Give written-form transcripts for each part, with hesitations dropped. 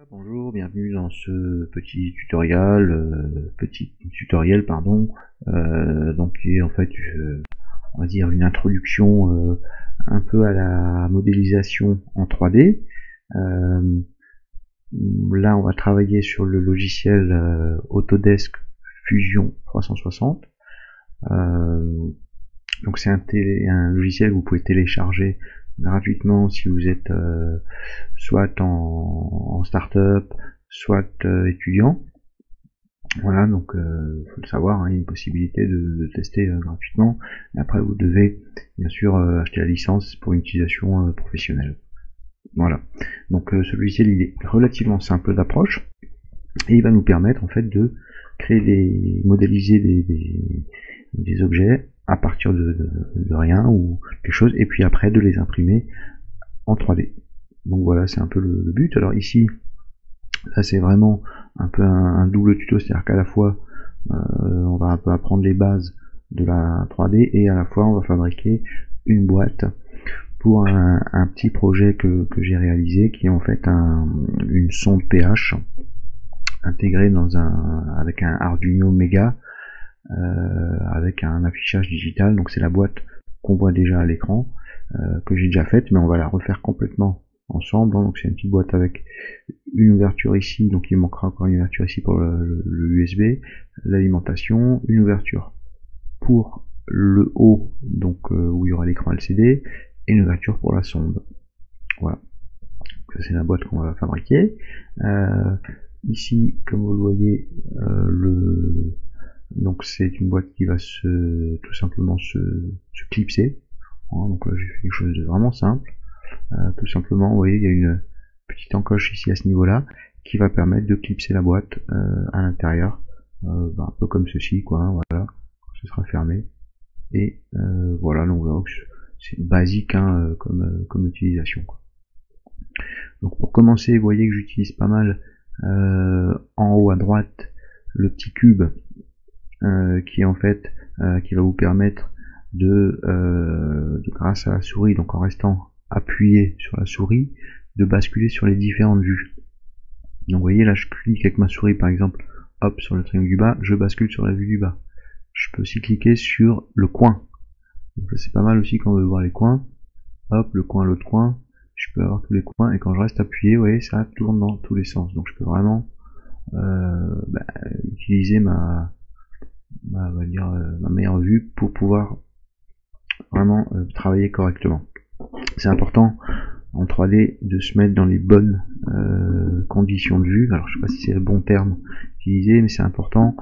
Bonjour, bienvenue dans ce petit tutoriel pardon, donc qui est en fait, on va dire une introduction un peu à la modélisation en 3D. Là, on va travailler sur le logiciel Autodesk Fusion 360. Donc c'est un logiciel que vous pouvez télécharger gratuitement si vous êtes soit en start-up, soit étudiant. Voilà, donc faut le savoir, hein, il y a une possibilité de tester gratuitement. Et après, vous devez bien sûr acheter la licence pour une utilisation professionnelle. Voilà. Donc ce logiciel, il est relativement simple d'approche et il va nous permettre en fait de créer modéliser des objets à partir de rien ou quelque chose, et puis après de les imprimer en 3D. Donc voilà, c'est un peu le but. Alors ici, là c'est vraiment un peu un double tuto, c'est-à-dire qu'à la fois on va un peu apprendre les bases de la 3D et à la fois on va fabriquer une boîte pour un petit projet que j'ai réalisé, qui est en fait une sonde pH intégrée avec un Arduino Mega, avec un affichage digital. Donc c'est la boîte qu'on voit déjà à l'écran, que j'ai déjà faite, mais on va la refaire complètement ensemble. Donc c'est une petite boîte avec une ouverture ici, donc il manquera encore une ouverture ici pour le USB, l'alimentation, une ouverture pour le haut, donc où il y aura l'écran LCD, et une ouverture pour la sonde. Voilà, ça c'est la boîte qu'on va fabriquer. Ici, comme vous le voyez, donc c'est une boîte qui va tout simplement se clipser. Voilà, donc là j'ai fait quelque chose de vraiment simple. Tout simplement, vous voyez, il y a une petite encoche ici à ce niveau-là qui va permettre de clipser la boîte à l'intérieur, un peu comme ceci, quoi. Hein, voilà, ce sera fermé. Et voilà, donc c'est basique hein, comme utilisation, quoi. Donc pour commencer, vous voyez que j'utilise pas mal en haut à droite le petit cube qui est en fait qui va vous permettre grâce à la souris, donc en restant appuyé sur la souris, de basculer sur les différentes vues. Donc vous voyez là, je clique avec ma souris par exemple, hop, sur le triangle du bas, je bascule sur la vue du bas. Je peux aussi cliquer sur le coin. Donc c'est pas mal aussi quand on veut voir les coins. Hop, le coin, l'autre coin. Je peux avoir tous les coins, et quand je reste appuyé, vous voyez, ça tourne dans tous les sens. Donc je peux vraiment utiliser ma meilleure vue pour pouvoir vraiment travailler correctement. C'est important en 3D de se mettre dans les bonnes conditions de vue. Alors je sais pas si c'est le bon terme utilisé, mais c'est important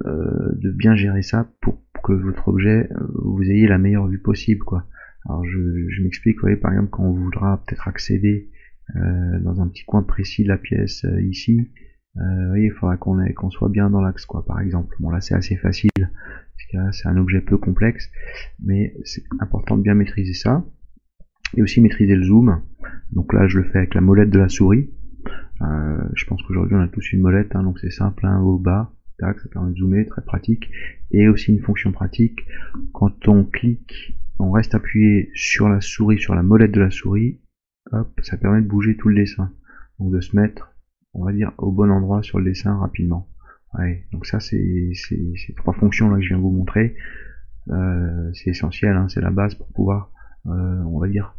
de bien gérer ça pour que votre objet, vous ayez la meilleure vue possible, quoi. Alors je m'explique, vous voyez, par exemple quand on voudra peut-être accéder dans un petit coin précis de la pièce ici, vous voyez, il faudra qu'on soit bien dans l'axe, quoi, par exemple. Bon là c'est assez facile, parce que là c'est un objet peu complexe, mais c'est important de bien maîtriser ça. Et aussi maîtriser le zoom. Donc là je le fais avec la molette de la souris. Je pense qu'aujourd'hui on a tous une molette, hein, donc c'est simple, hein, haut bas, tac, ça permet de zoomer, très pratique. Et aussi une fonction pratique, quand on clique, on reste appuyé sur la souris, sur la molette de la souris, hop, ça permet de bouger tout le dessin. Donc de se mettre, on va dire, au bon endroit sur le dessin rapidement. Ouais, donc ça c'est ces trois fonctions là que je viens de vous montrer, c'est essentiel, hein, c'est la base pour pouvoir, on va dire,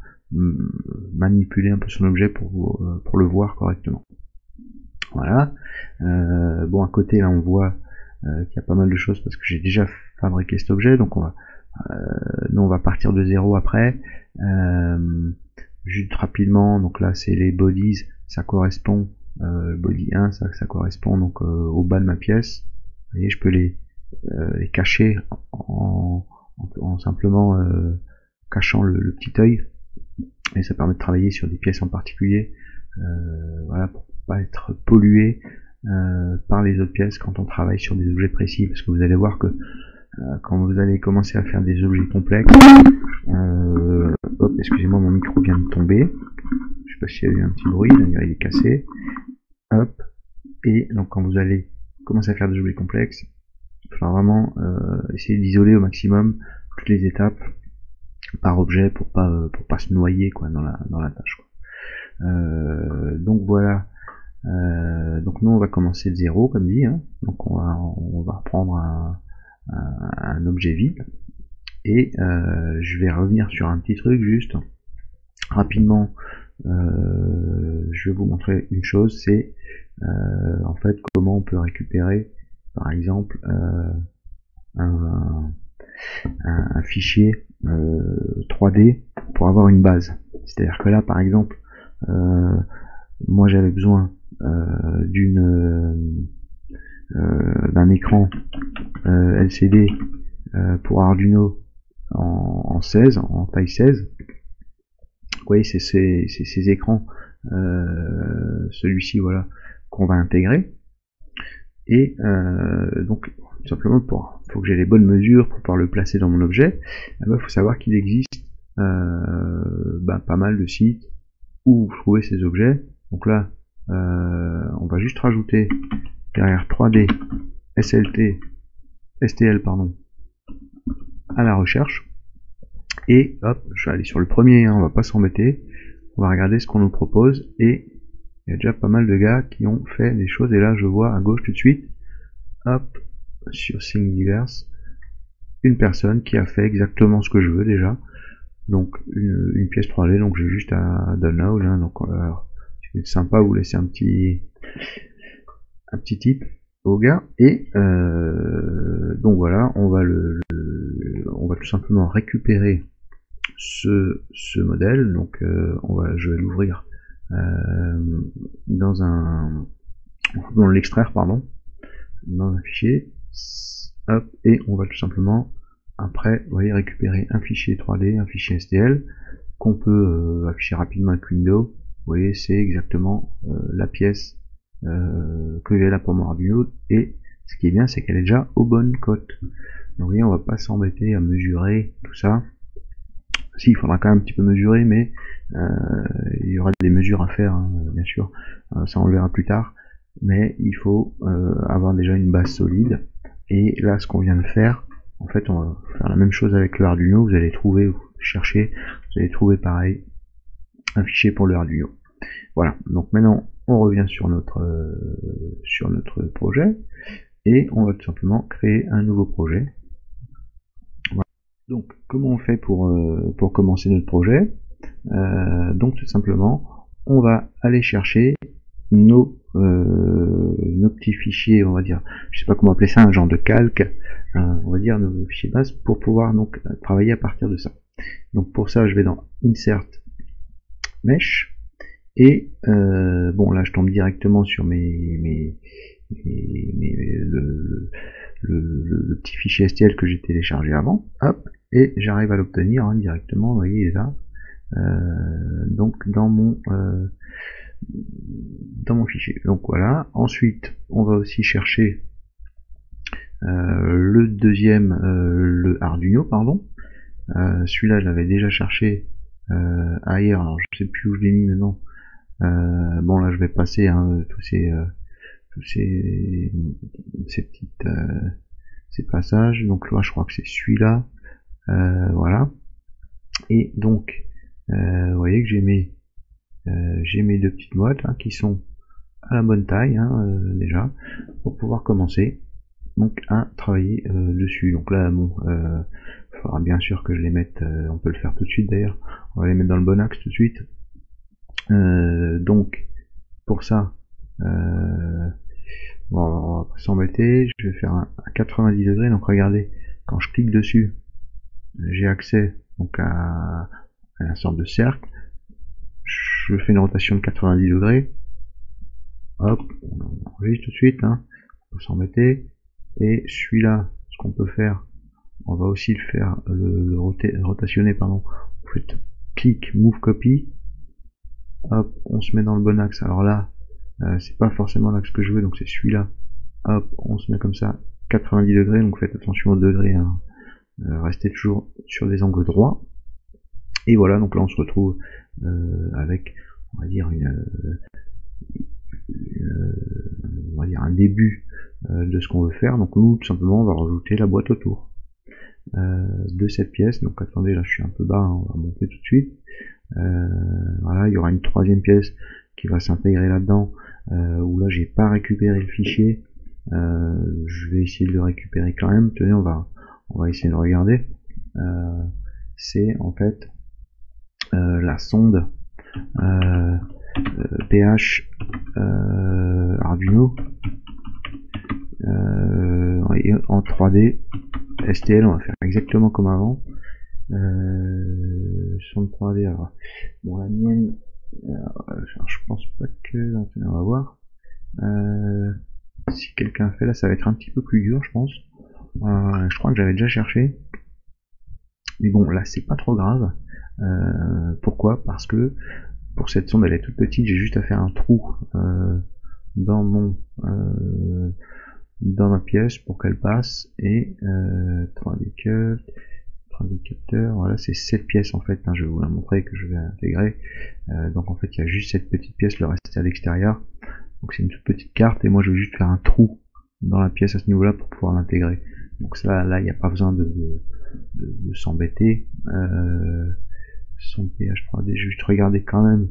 manipuler un peu son objet pour le voir correctement. Voilà. Bon, à côté là on voit qu'il y a pas mal de choses parce que j'ai déjà fabriqué cet objet, donc nous on va partir de zéro après. Juste rapidement, donc là c'est les bodies, ça correspond, body 1 ça correspond donc au bas de ma pièce. Vous voyez, je peux les cacher en simplement cachant le petit œil, et ça permet de travailler sur des pièces en particulier, voilà, pour pas être pollué par les autres pièces quand on travaille sur des objets précis, parce que vous allez voir que quand vous allez commencer à faire des objets complexes, hop, excusez-moi, mon micro vient de tomber, je sais pas s'il y a eu un petit bruit, d'ailleurs il est cassé, hop, et donc quand vous allez commencer à faire des objets complexes, il faudra vraiment essayer d'isoler au maximum toutes les étapes par objet pour pas se noyer, quoi, dans la tâche, quoi. Donc voilà Donc nous on va commencer de 0 comme dit, hein. Donc on va reprendre un objet vide, et je vais revenir sur un petit truc juste rapidement. Je vais vous montrer une chose, c'est en fait comment on peut récupérer par exemple un fichier 3D pour avoir une base. C'est-à-dire que là par exemple moi j'avais besoin d'un écran LCD pour Arduino en 16, en taille 16. Vous voyez, c'est ces écrans, celui-ci voilà, qu'on va intégrer. Et donc tout simplement faut que j'ai les bonnes mesures pour pouvoir le placer dans mon objet. Il faut savoir qu'il existe pas mal de sites où vous trouvez ces objets. Donc là on va juste rajouter derrière 3D STL à la recherche, et hop, je vais aller sur le premier, hein, on va pas s'embêter, on va regarder ce qu'on nous propose, et il y a déjà pas mal de gars qui ont fait des choses, et là je vois à gauche tout de suite, hop, sur Thingiverse, une personne qui a fait exactement ce que je veux déjà, donc une pièce 3D, donc j'ai juste à download, hein, donc c'est sympa, vous laissez un petit tip au gars, et donc voilà, on va tout simplement récupérer ce modèle, donc je vais l'ouvrir dans l'extraire dans un fichier, hop, et on va tout simplement après, vous voyez, récupérer un fichier 3D, un fichier STL qu'on peut afficher rapidement avec Windows. Vous voyez, c'est exactement la pièce que j'ai là pour mon Arduino, et ce qui est bien, c'est qu'elle est déjà aux bonnes cotes. Donc vous voyez, on va pas s'embêter à mesurer tout ça. Si, il faudra quand même un petit peu mesurer, mais il y aura des mesures à faire, hein, bien sûr, ça on le verra plus tard, mais il faut avoir déjà une base solide. Et là, ce qu'on vient de faire, en fait, on va faire la même chose avec le Arduino. Vous allez trouver, vous cherchez, vous allez trouver pareil un fichier pour le Arduino. Voilà, donc maintenant on revient sur notre projet, et on va tout simplement créer un nouveau projet. Voilà. Donc comment on fait pour commencer notre projet? Donc tout simplement on va aller chercher nos petits fichiers, on va dire, je sais pas comment appeler ça, un genre de calque, on va dire nos fichiers base, pour pouvoir donc travailler à partir de ça. Donc pour ça je vais dans Insert Mesh, et bon là je tombe directement sur le petit fichier STL que j'ai téléchargé avant, hop, et j'arrive à l'obtenir, hein, directement, vous voyez, il est là, donc dans mon fichier. Donc voilà, ensuite on va aussi chercher le deuxième, le Arduino, pardon. Celui-là je l'avais déjà cherché ailleurs, alors je sais plus où je l'ai mis maintenant. Bon là je vais passer, hein, tous ces petites ces passages. Donc là je crois que c'est celui-là, voilà. Et donc vous voyez que j'ai mes deux petites boîtes, hein, qui sont à la bonne taille, hein, déjà, pour pouvoir commencer donc à travailler dessus. Donc là bon, il faudra bien sûr que je les mette, on peut le faire tout de suite d'ailleurs, on va les mettre dans le bon axe tout de suite. Donc pour ça, bon, on va pas s'embêter, je vais faire un 90 degrés. Donc regardez, quand je clique dessus, j'ai accès donc à une sorte de cercle. Je fais une rotation de 90 degrés, hop, on enregistre tout de suite, hein, on peut s'embêter. Et celui-là, ce qu'on peut faire, on va aussi le faire, le rotationner, pardon. Vous faites clic, move copy, hop, on se met dans le bon axe. Alors là, c'est pas forcément l'axe que je veux, donc c'est celui-là, hop, on se met comme ça, 90 degrés, donc faites attention aux degrés, hein. Restez toujours sur des angles droits. Et voilà, donc là on se retrouve avec, on va dire, on va dire un début de ce qu'on veut faire. Donc nous, tout simplement, on va rajouter la boîte autour de cette pièce. Donc attendez, là je suis un peu bas, hein, on va monter tout de suite. Voilà, il y aura une troisième pièce qui va s'intégrer là-dedans, où là j'ai pas récupéré le fichier. Je vais essayer de le récupérer quand même. Tenez, on va essayer de le regarder. C'est en fait la sonde PH Arduino en 3D STL. On va faire exactement comme avant. Sonde 3D. Alors, bon, la mienne, je pense pas que. On va voir. Si quelqu'un fait là, ça va être un petit peu plus dur, je pense. Je crois que j'avais déjà cherché. Mais bon, là, c'est pas trop grave. Pourquoi? Parce que pour cette sonde, elle est toute petite. J'ai juste à faire un trou dans ma pièce pour qu'elle passe. Et 3D cut, 3D capteur. Voilà, c'est cette pièce en fait. Je vais vous la montrer que je vais intégrer. Donc en fait, il y a juste cette petite pièce. Le reste est à l'extérieur. Donc c'est une toute petite carte et moi je vais juste faire un trou dans la pièce à ce niveau-là pour pouvoir l'intégrer. Donc ça, là, il n'y a pas besoin de s'embêter. Son PH3D, je vais juste regarder quand même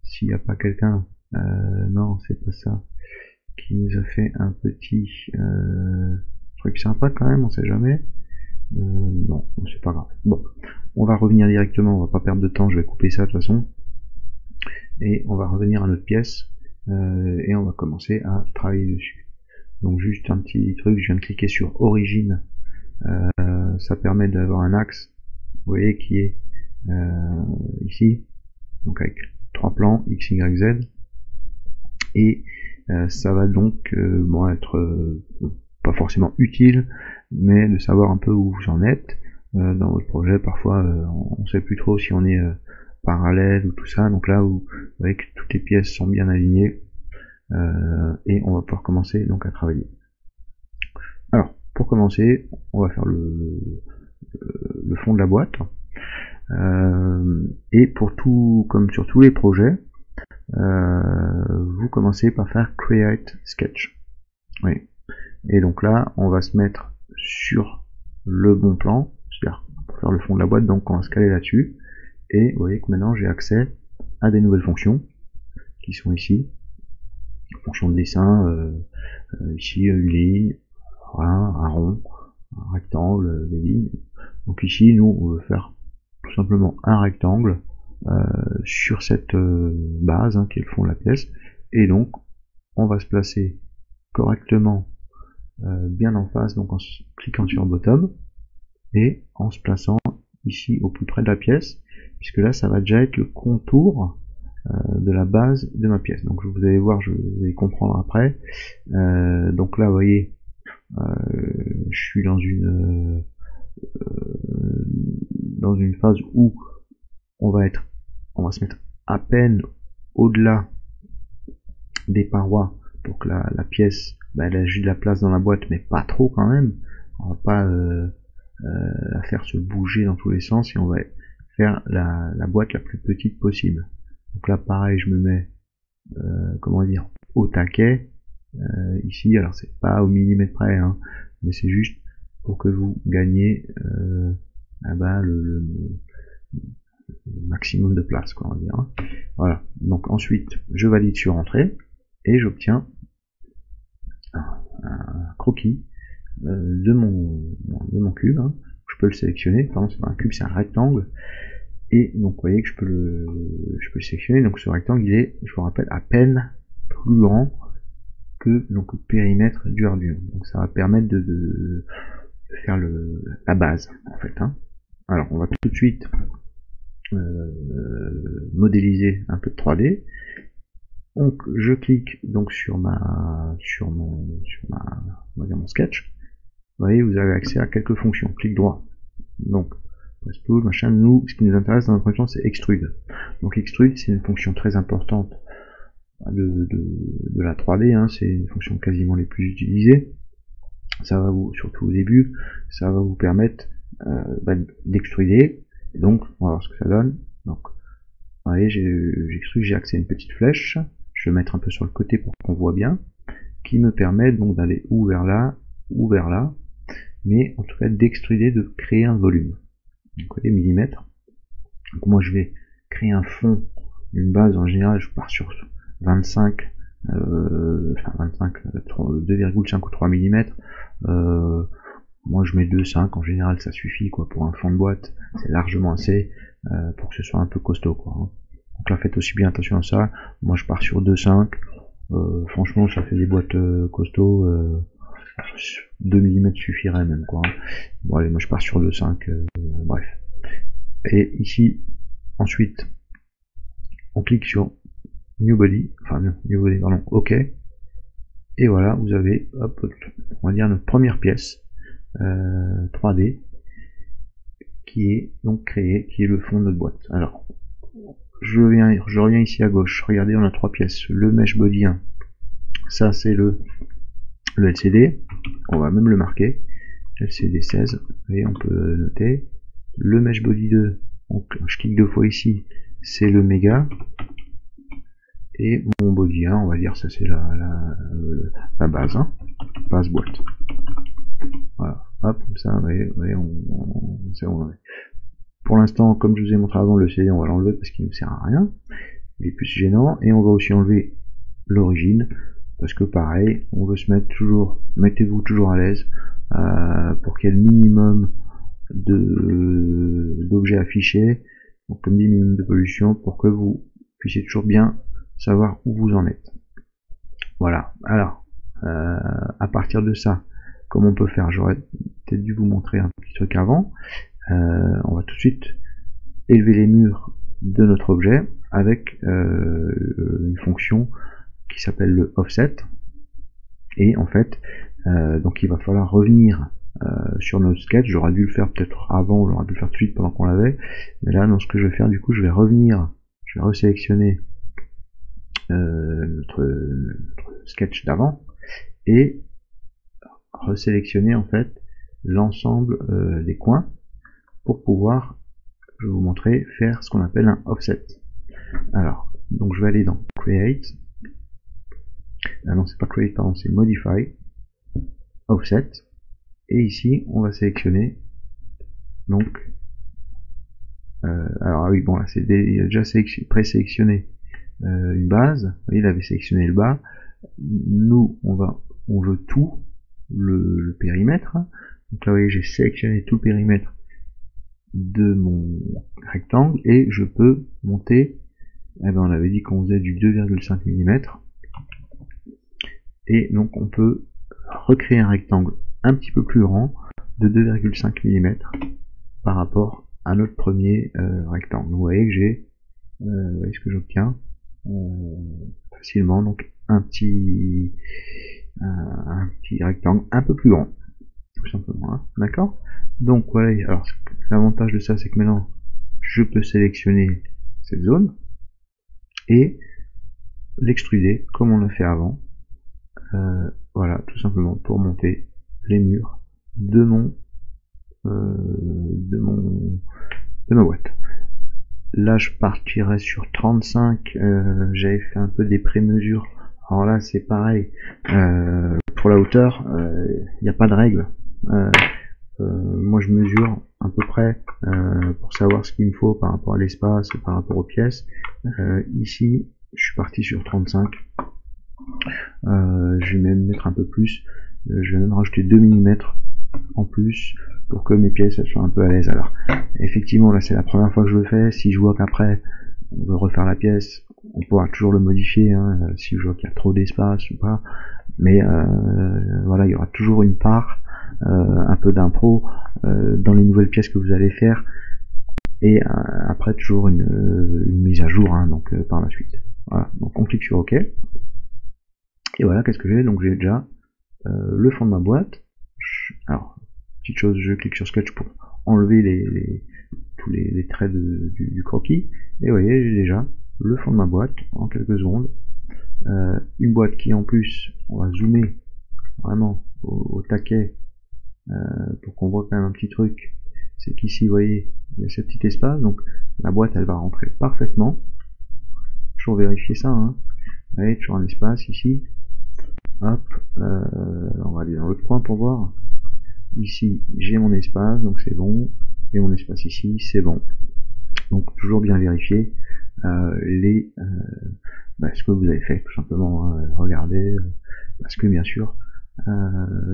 s'il n'y a pas quelqu'un. Non, c'est pas ça. Qui nous a fait un petit truc sympa quand même, on sait jamais. Non, c'est pas grave. Bon, on va revenir directement, on va pas perdre de temps, je vais couper ça de toute façon. Et on va revenir à notre pièce. Et on va commencer à travailler dessus. Donc juste un petit truc, je viens de cliquer sur origine, ça permet d'avoir un axe, vous voyez, qui est ici, donc avec 3 plans, X, Y, Z, et ça va donc être pas forcément utile, mais de savoir un peu où vous en êtes dans votre projet. Parfois on sait plus trop si on est parallèle ou tout ça, donc là vous voyez que toutes les pièces sont bien alignées et on va pouvoir commencer donc à travailler. Alors pour commencer, on va faire le fond de la boîte et pour tout, comme sur tous les projets, vous commencez par faire Create Sketch. Oui. Et donc là on va se mettre sur le bon plan, c'est-à-dire pour faire le fond de la boîte, donc on va se caler là-dessus. Et vous voyez que maintenant j'ai accès à des nouvelles fonctions qui sont ici. Fonction de dessin, ici une ligne, un rond, un rectangle, des lignes. Donc ici nous on veut faire tout simplement un rectangle sur cette base qui est le fond de la pièce. Et donc on va se placer correctement bien en face, donc en cliquant sur bottom et en se plaçant ici au plus près de la pièce, puisque là ça va déjà être le contour de la base de ma pièce. Donc vous allez voir, je vais comprendre après. Donc là vous voyez, je suis dans une phase où on va se mettre à peine au-delà des parois pour que la pièce elle a juste de la place dans la boîte, mais pas trop quand même. On va pas la faire se bouger dans tous les sens, et on va faire la boîte la plus petite possible. Donc là pareil, je me mets comment dire, au taquet ici. Alors c'est pas au millimètre près, hein, mais c'est juste pour que vous gagnez le maximum de place, quoi, on va dire. Voilà. Donc ensuite je valide sur entrée et j'obtiens un croquis de mon cube. Je peux le sélectionner. Pardon, c'est pas un cube, c'est un rectangle. Et donc vous voyez que je peux le sélectionner. Donc ce rectangle, il est, je vous rappelle, à peine plus grand que donc le périmètre du Arduino. Donc ça va permettre de faire la base en fait. Alors on va tout de suite modéliser un peu de 3D. Donc je clique donc sur mon sketch. Vous voyez, vous avez accès à quelques fonctions. Clic droit. Donc tool, machin. Nous, ce qui nous intéresse dans notre fonction, c'est extrude. Donc extrude, c'est une fonction très importante de la 3D. C'est une fonction quasiment les plus utilisées. Ça va vous, surtout au début, ça va vous permettre d'extruder. Donc on va voir ce que ça donne. Donc vous voyez, j'extrude, j'ai accès à une petite flèche. Je vais mettre un peu sur le côté pour qu'on voit bien, qui me permet donc d'aller ou vers là, ou vers là, mais en tout cas d'extruder, de créer un volume. Donc vous voyez, millimètres. Donc moi je vais créer un fond, une base, en général je pars sur 25 enfin 25, 2,5 ou 3 mm. Moi je mets 2,5 en général, ça suffit quoi pour un fond de boîte, c'est largement assez pour que ce soit un peu costaud quoi. Donc là faites aussi bien attention à ça. Moi je pars sur 2,5. Franchement ça fait des boîtes costauds. 2 mm suffirait même quoi. Bon allez, moi je pars sur 2,5. Bref. Et ici ensuite on clique sur New Body, enfin New Body, pardon, OK. Et voilà, vous avez, hop, on va dire notre première pièce 3D qui est donc créée, qui est le fond de notre boîte. Alors, je reviens ici à gauche. Regardez, on a 3 pièces. Le Mesh Body 1, ça c'est le LCD. On va même le marquer. LCD 16, et on peut noter. Le Mesh Body 2, donc je clique 2 fois ici, c'est le Mega. Et mon body 1, on va dire ça c'est la base, hein, base boîte. Voilà, hop, comme ça, pour l'instant, comme je vous ai montré avant, le CD on va l'enlever parce qu'il ne sert à rien, il est plus gênant, et on va aussi enlever l'origine, parce que pareil, on veut se mettre toujours, mettez-vous toujours à l'aise, pour qu'il y ait le minimum d'objets affichés, donc comme dit, minimum de pollution, pour que vous puissiez toujours bien savoir où vous en êtes. Voilà, alors à partir de ça, comme on peut faire, j'aurais peut-être dû vous montrer un petit truc avant. On va tout de suite élever les murs de notre objet avec une fonction qui s'appelle le offset, et en fait donc il va falloir revenir sur notre sketch. J'aurais dû le faire peut-être avant, j'aurais dû le faire tout de suite pendant qu'on l'avait, mais là dans ce que je vais faire, du coup je vais revenir, je vais resélectionner notre sketch d'avant et resélectionner en fait l'ensemble des coins pour pouvoir, je vais vous montrer, faire ce qu'on appelle un offset. Alors, donc je vais aller dans Create, non c'est pas Create, pardon, c'est Modify, Offset, et ici on va sélectionner donc alors ah oui bon là c'est déjà présélectionné une base, il avait sélectionné le bas. Nous on veut tout le périmètre, donc là vous voyez j'ai sélectionné tout le périmètre de mon rectangle et je peux monter, eh ben on avait dit qu'on faisait du 2,5 mm, et donc on peut recréer un rectangle un petit peu plus grand de 2,5 mm par rapport à notre premier rectangle. Vous voyez que j'ai ce que j'obtiens facilement, donc un petit rectangle un peu plus grand, tout simplement, hein, d'accord. Donc voilà, alors l'avantage de ça c'est que maintenant je peux sélectionner cette zone et l'extruder comme on l'a fait avant, voilà, tout simplement pour monter les murs de ma boîte. Là je partirais sur 35, j'avais fait un peu des pré-mesures, alors là c'est pareil, pour la hauteur il n'y a pas de règle, moi je mesure à peu près pour savoir ce qu'il me faut par rapport à l'espace, par rapport aux pièces. Ici je suis parti sur 35, je vais même mettre un peu plus, je vais même rajouter 2 mm en plus pour que mes pièces elles soient un peu à l'aise. Alors effectivement là c'est la première fois que je le fais, si je vois qu'après on veut refaire la pièce, on pourra toujours le modifier, hein, si je vois qu'il y a trop d'espace ou pas, mais voilà, il y aura toujours une part, un peu d'impro dans les nouvelles pièces que vous allez faire, et après toujours une mise à jour, hein, donc par la suite. Voilà, donc on clique sur OK, et voilà, qu'est-ce que j'ai? Donc j'ai déjà le fond de ma boîte. Alors petite chose, je clique sur Sketch pour enlever tous les traits du croquis, et vous voyez j'ai déjà le fond de ma boîte en quelques secondes, une boîte qui en plus, on va zoomer vraiment au taquet pour qu'on voit quand même un petit truc, c'est qu'ici vous voyez il y a ce petit espace, donc la boîte elle va rentrer parfaitement, toujours vérifier ça, hein. Vous voyez, toujours un espace ici, hop, on va aller dans l'autre coin pour voir. Ici j'ai mon espace, donc c'est bon, et mon espace ici c'est bon, donc toujours bien vérifier. ce que vous avez fait, tout simplement. Regardez, parce que bien sûr,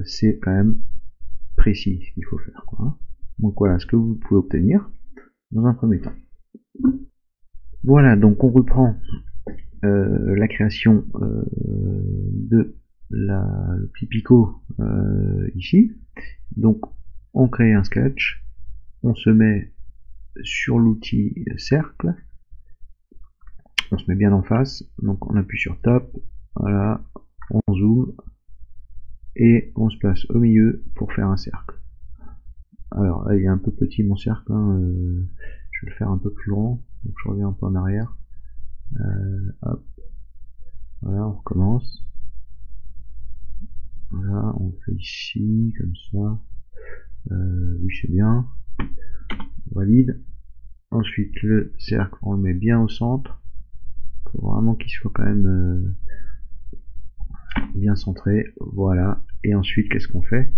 c'est quand même précis ce qu'il faut faire, quoi, hein. Donc voilà ce que vous pouvez obtenir dans un premier temps. Voilà, donc on reprend la création de le petit picot ici. Donc on crée un sketch, on se met sur l'outil cercle, on se met bien en face, donc on appuie sur top, voilà, on zoome et on se place au milieu pour faire un cercle. Alors là il est un peu petit mon cercle, hein, je vais le faire un peu plus grand, donc je reviens un peu en arrière, hop, voilà, on recommence, voilà, on fait ici comme ça, oui c'est bien, on valide. Ensuite le cercle on le met bien au centre, pour vraiment qu'il soit quand même bien centré, voilà. Et ensuite qu'est-ce qu'on fait?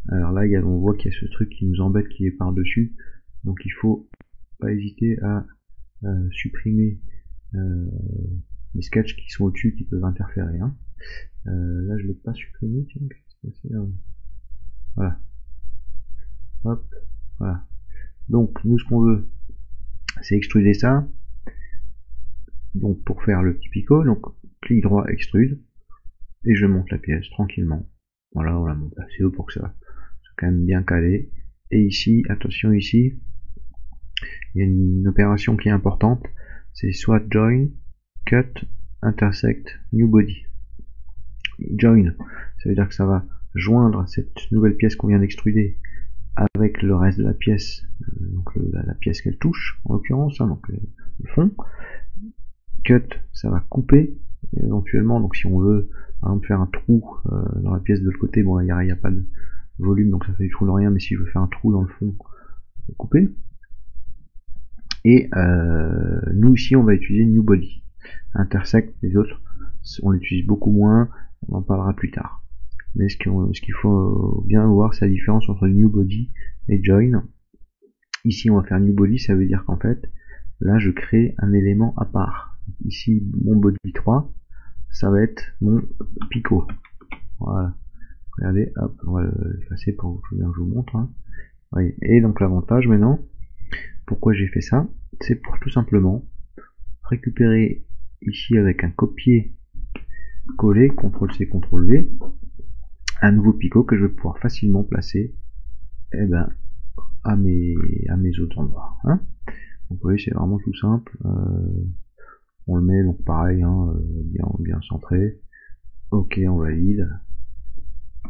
Alors là on voit qu'il y a ce truc qui nous embête qui est par dessus, donc il faut pas hésiter à supprimer les sketchs qui sont au-dessus qui peuvent interférer, hein. Là je l'ai pas supprimé, tiens, qu'est-ce que c'est, voilà, hop, voilà. Donc nous ce qu'on veut c'est extruder ça, donc pour faire le petit picot, donc clic droit extrude, et je monte la pièce tranquillement, voilà, on la monte assez haut pour que ça soit quand même bien calé. Et ici, attention, ici il y a une opération qui est importante, c'est soit join, cut, intersect, new body. Join, ça veut dire que ça va joindre cette nouvelle pièce qu'on vient d'extruder avec le reste de la pièce, donc la pièce qu'elle touche en l'occurrence, hein, donc le fond. Cut, ça va couper éventuellement, donc si on veut par exemple faire un trou dans la pièce de l'autre côté, bon il n'y a pas de volume donc ça fait du trou dans rien, mais si je veux faire un trou dans le fond, couper. Et nous ici on va utiliser new body. Intersect, les autres on l'utilise beaucoup moins, on en parlera plus tard. Mais ce qu'il faut bien voir, c'est la différence entre new body et join. Ici on va faire new body, ça veut dire qu'en fait là je crée un élément à part. Ici mon body 3, ça va être mon picot, voilà. Regardez, hop, on va l'effacer pour que je vous montre, hein. Oui. Et donc l'avantage maintenant, pourquoi j'ai fait ça, c'est pour tout simplement récupérer ici avec un copier-coller, CTRL-C, CTRL-V, un nouveau picot que je vais pouvoir facilement placer à mes autres endroits, hein. Donc vous voyez, c'est vraiment tout simple. On le met donc pareil, hein, bien centré. Ok, on valide.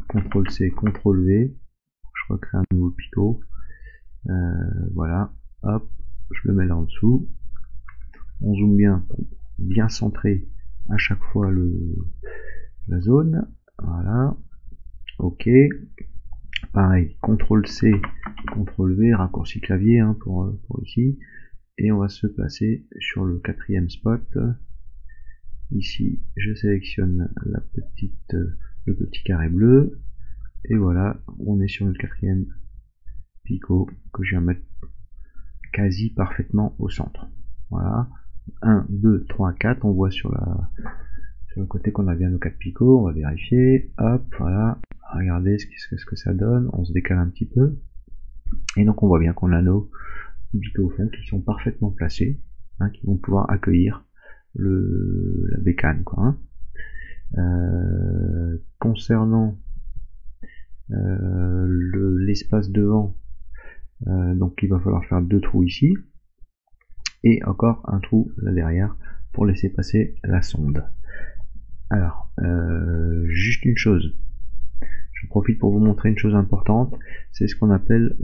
CTRL-C, CTRL-V. Je recrée un nouveau picot. Voilà. Hop, je le mets là en dessous. On zoome bien pour bien centrer à chaque fois la zone. Voilà. Ok. Pareil, CTRL-C, CTRL-V, raccourci clavier, hein, pour ici. Et on va se placer sur le 4e spot. Ici, je sélectionne le petit carré bleu. Et voilà, on est sur le 4e picot que je viens mettre quasi parfaitement au centre. Voilà. 1, 2, 3, 4. On voit sur le côté qu'on a bien nos 4 picots. On va vérifier. Hop, voilà. Regardez ce que ça donne. On se décale un petit peu. Et donc on voit bien qu'on a nos picots au fond qui sont parfaitement placés, hein, qui vont pouvoir accueillir la bécane, quoi, hein. Concernant l'espace devant, donc il va falloir faire 2 trous ici et encore un trou là derrière pour laisser passer la sonde. Alors juste une chose, je profite pour vous montrer une chose importante, c'est ce qu'on appelle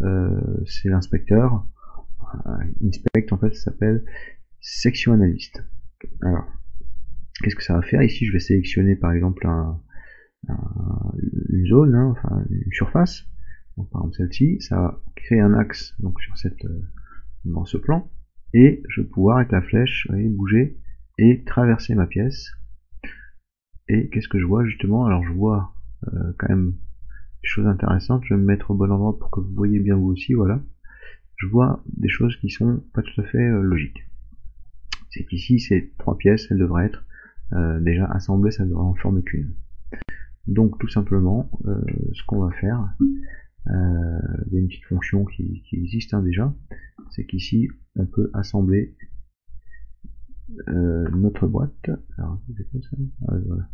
c'est l'inspecteur. Inspect, en fait, ça s'appelle section analyste. Alors, qu'est-ce que ça va faire? Ici, je vais sélectionner par exemple une zone, hein, enfin une surface. Donc, par exemple celle-ci, ça va créer un axe donc sur dans ce plan, et je vais pouvoir avec la flèche, vous voyez, bouger et traverser ma pièce. Et qu'est-ce que je vois justement? Alors, je vois quand même des choses intéressantes. Je vais me mettre au bon endroit pour que vous voyez bien vous aussi. Voilà. Je vois des choses qui sont pas tout à fait logiques. c'est qu'ici ces 3 pièces, elles devraient être déjà assemblées, ça ne devrait en former qu'une. Donc tout simplement, ce qu'on va faire, il y a une petite fonction qui existe déjà, c'est qu'ici on peut assembler notre boîte. Alors, voilà.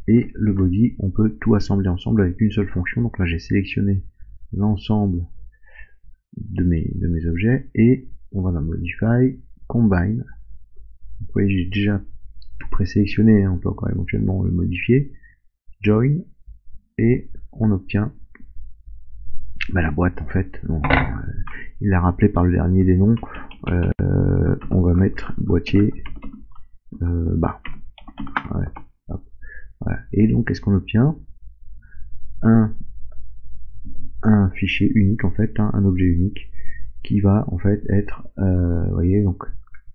Et le body, on peut tout assembler ensemble avec une seule fonction. Donc là j'ai sélectionné l'ensemble de mes objets et on va la modify, combine. Vous voyez, j'ai déjà tout présélectionné, on peut encore éventuellement le modifier, join, et on obtient la boîte en fait. Donc, il l'a rappelé par le dernier des noms, on va mettre boîtier bas. Ouais, voilà. Et donc qu'est-ce qu'on obtient? Un fichier unique en fait, un objet unique qui va en fait être, vous voyez, donc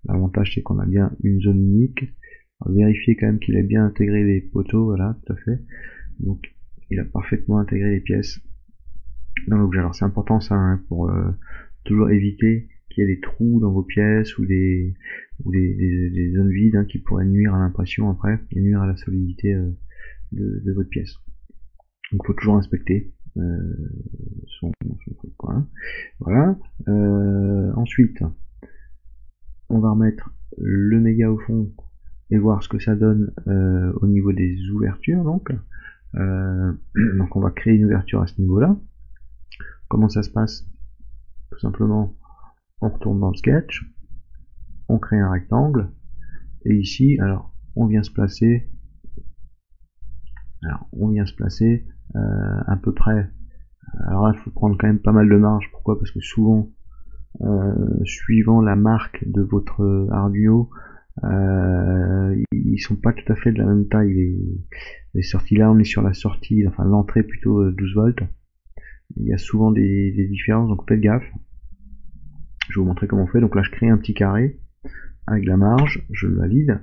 l'avantage c'est qu'on a bien une zone unique. On va vérifier quand même qu'il a bien intégré les poteaux, voilà, tout à fait. Donc il a parfaitement intégré les pièces dans l'objet. Alors c'est important ça, hein, pour toujours éviter qu'il y ait des trous dans vos pièces ou des zones vides, hein, qui pourraient nuire à l'impression après et nuire à la solidité de votre pièce. Donc il faut toujours inspecter son truc, quoi, hein. Voilà. Ensuite, on va remettre le méga au fond et voir ce que ça donne au niveau des ouvertures. Donc on va créer une ouverture à ce niveau-là. Comment ça se passe? Tout simplement, on retourne dans le sketch, on crée un rectangle, et ici, alors, on vient se placer à peu près. Alors là, il faut prendre quand même pas mal de marge. Pourquoi? Parce que souvent, suivant la marque de votre Arduino, ils sont pas tout à fait de la même taille. Les sorties, là, on est sur la sortie, enfin l'entrée plutôt 12 volts. Il y a souvent des différences, donc faites gaffe. Je vais vous montrer comment on fait. Donc là, je crée un petit carré avec la marge, je le valide.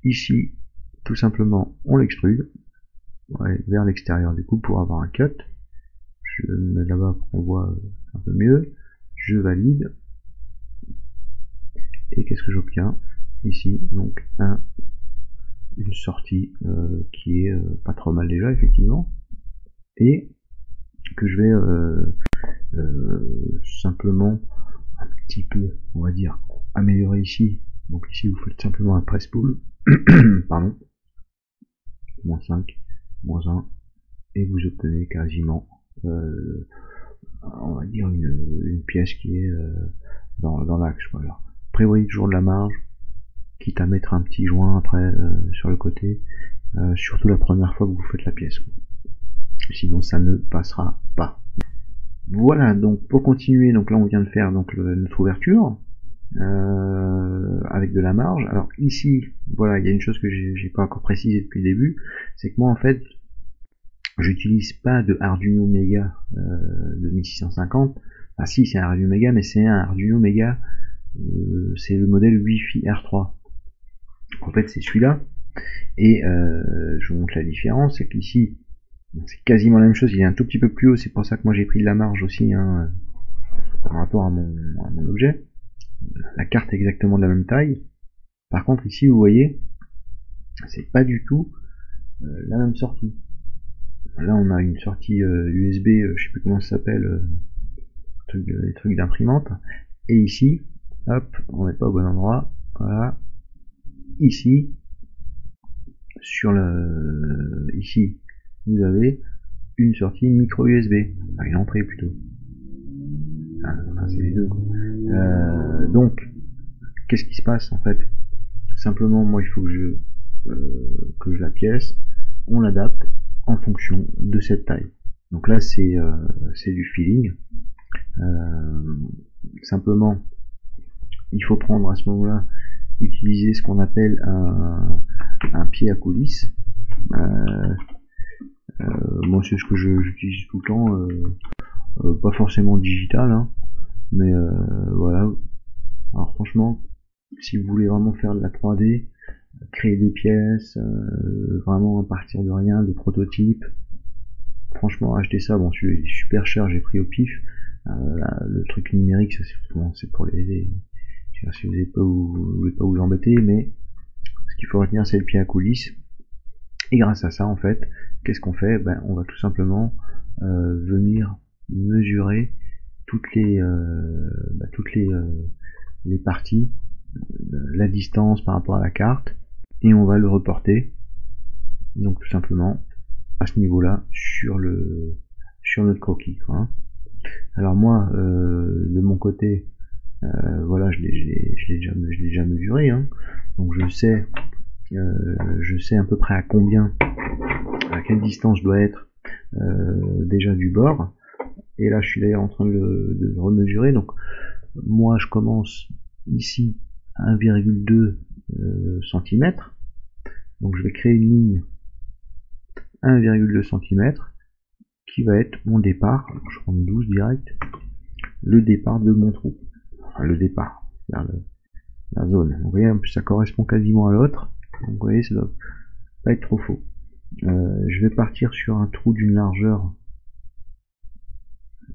Ici, tout simplement, on l'extrude vers l'extérieur du coup pour avoir un cut. Je le mets là-bas pour qu'on voit un peu mieux. Je valide. Et qu'est-ce que j'obtiens ici? Donc une sortie qui est pas trop mal déjà, effectivement. Et que je vais simplement un petit peu, on va dire, améliorer ici. Donc ici vous faites simplement un press pull, pardon, -5, -1, et vous obtenez quasiment, on va dire, une pièce qui est dans l'axe. Voilà. Prévoyez toujours de la marge, quitte à mettre un petit joint après sur le côté, surtout la première fois que vous faites la pièce. Sinon ça ne passera pas. Voilà, donc pour continuer, donc là on vient de faire donc notre ouverture avec de la marge. Alors ici, voilà, il y a une chose que j'ai pas encore précisé depuis le début, c'est que moi en fait, j'utilise pas de Arduino Mega de 1650. Ah si, c'est un Arduino Mega, mais c'est un Arduino Mega, c'est le modèle Wi-Fi R3. En fait, c'est celui-là. Et je vous montre la différence, c'est qu'ici, c'est quasiment la même chose, il est un tout petit peu plus haut, c'est pour ça que moi j'ai pris de la marge aussi, hein, par rapport à mon objet. La carte est exactement de la même taille. Par contre ici vous voyez, c'est pas du tout la même sortie. Là on a une sortie USB, je sais plus comment ça s'appelle, les trucs d'imprimante. Et ici, hop, on n'est pas au bon endroit. Voilà. Ici, ici, vous avez une sortie micro USB, enfin une entrée plutôt. C'est les deux, quoi. Donc, qu'est-ce qui se passe en fait? Simplement, moi, il faut que je la pièce, on l'adapte en fonction de cette taille. Donc là, c'est du feeling. Simplement, il faut prendre à ce moment-là, utiliser ce qu'on appelle un pied à coulisses. Moi, c'est ce que j'utilise tout le temps, pas forcément digital, hein, mais voilà. Alors franchement, si vous voulez vraiment faire de la 3D, créer des pièces, vraiment à partir de rien, des prototypes, franchement, achetez ça. Bon, c'est super cher, j'ai pris au pif. Le truc numérique, ça c'est pour les Si vous voulez pas vous embêter, mais ce qu'il faut retenir, c'est le pied à coulisses. Et grâce à ça, en fait, qu'est-ce qu'on fait? On va tout simplement venir mesurer toutes les parties, la distance par rapport à la carte, et on va le reporter. Donc tout simplement à ce niveau-là sur notre croquis, quoi, hein. Alors moi, de mon côté, voilà, je l'ai déjà mesuré, hein. Donc je sais à peu près à quelle distance je dois être déjà du bord. Et là, je suis d'ailleurs en train de le remesurer. Donc moi, je commence ici à 1,2 cm. Donc je vais créer une ligne 1,2 cm qui va être mon départ. Je prends 12 direct. Le départ de mon trou. Enfin, le départ vers la zone. Vous voyez, en plus ça correspond quasiment à l'autre. Donc vous voyez, ça doit pas être trop faux. Je vais partir sur un trou d'une largeur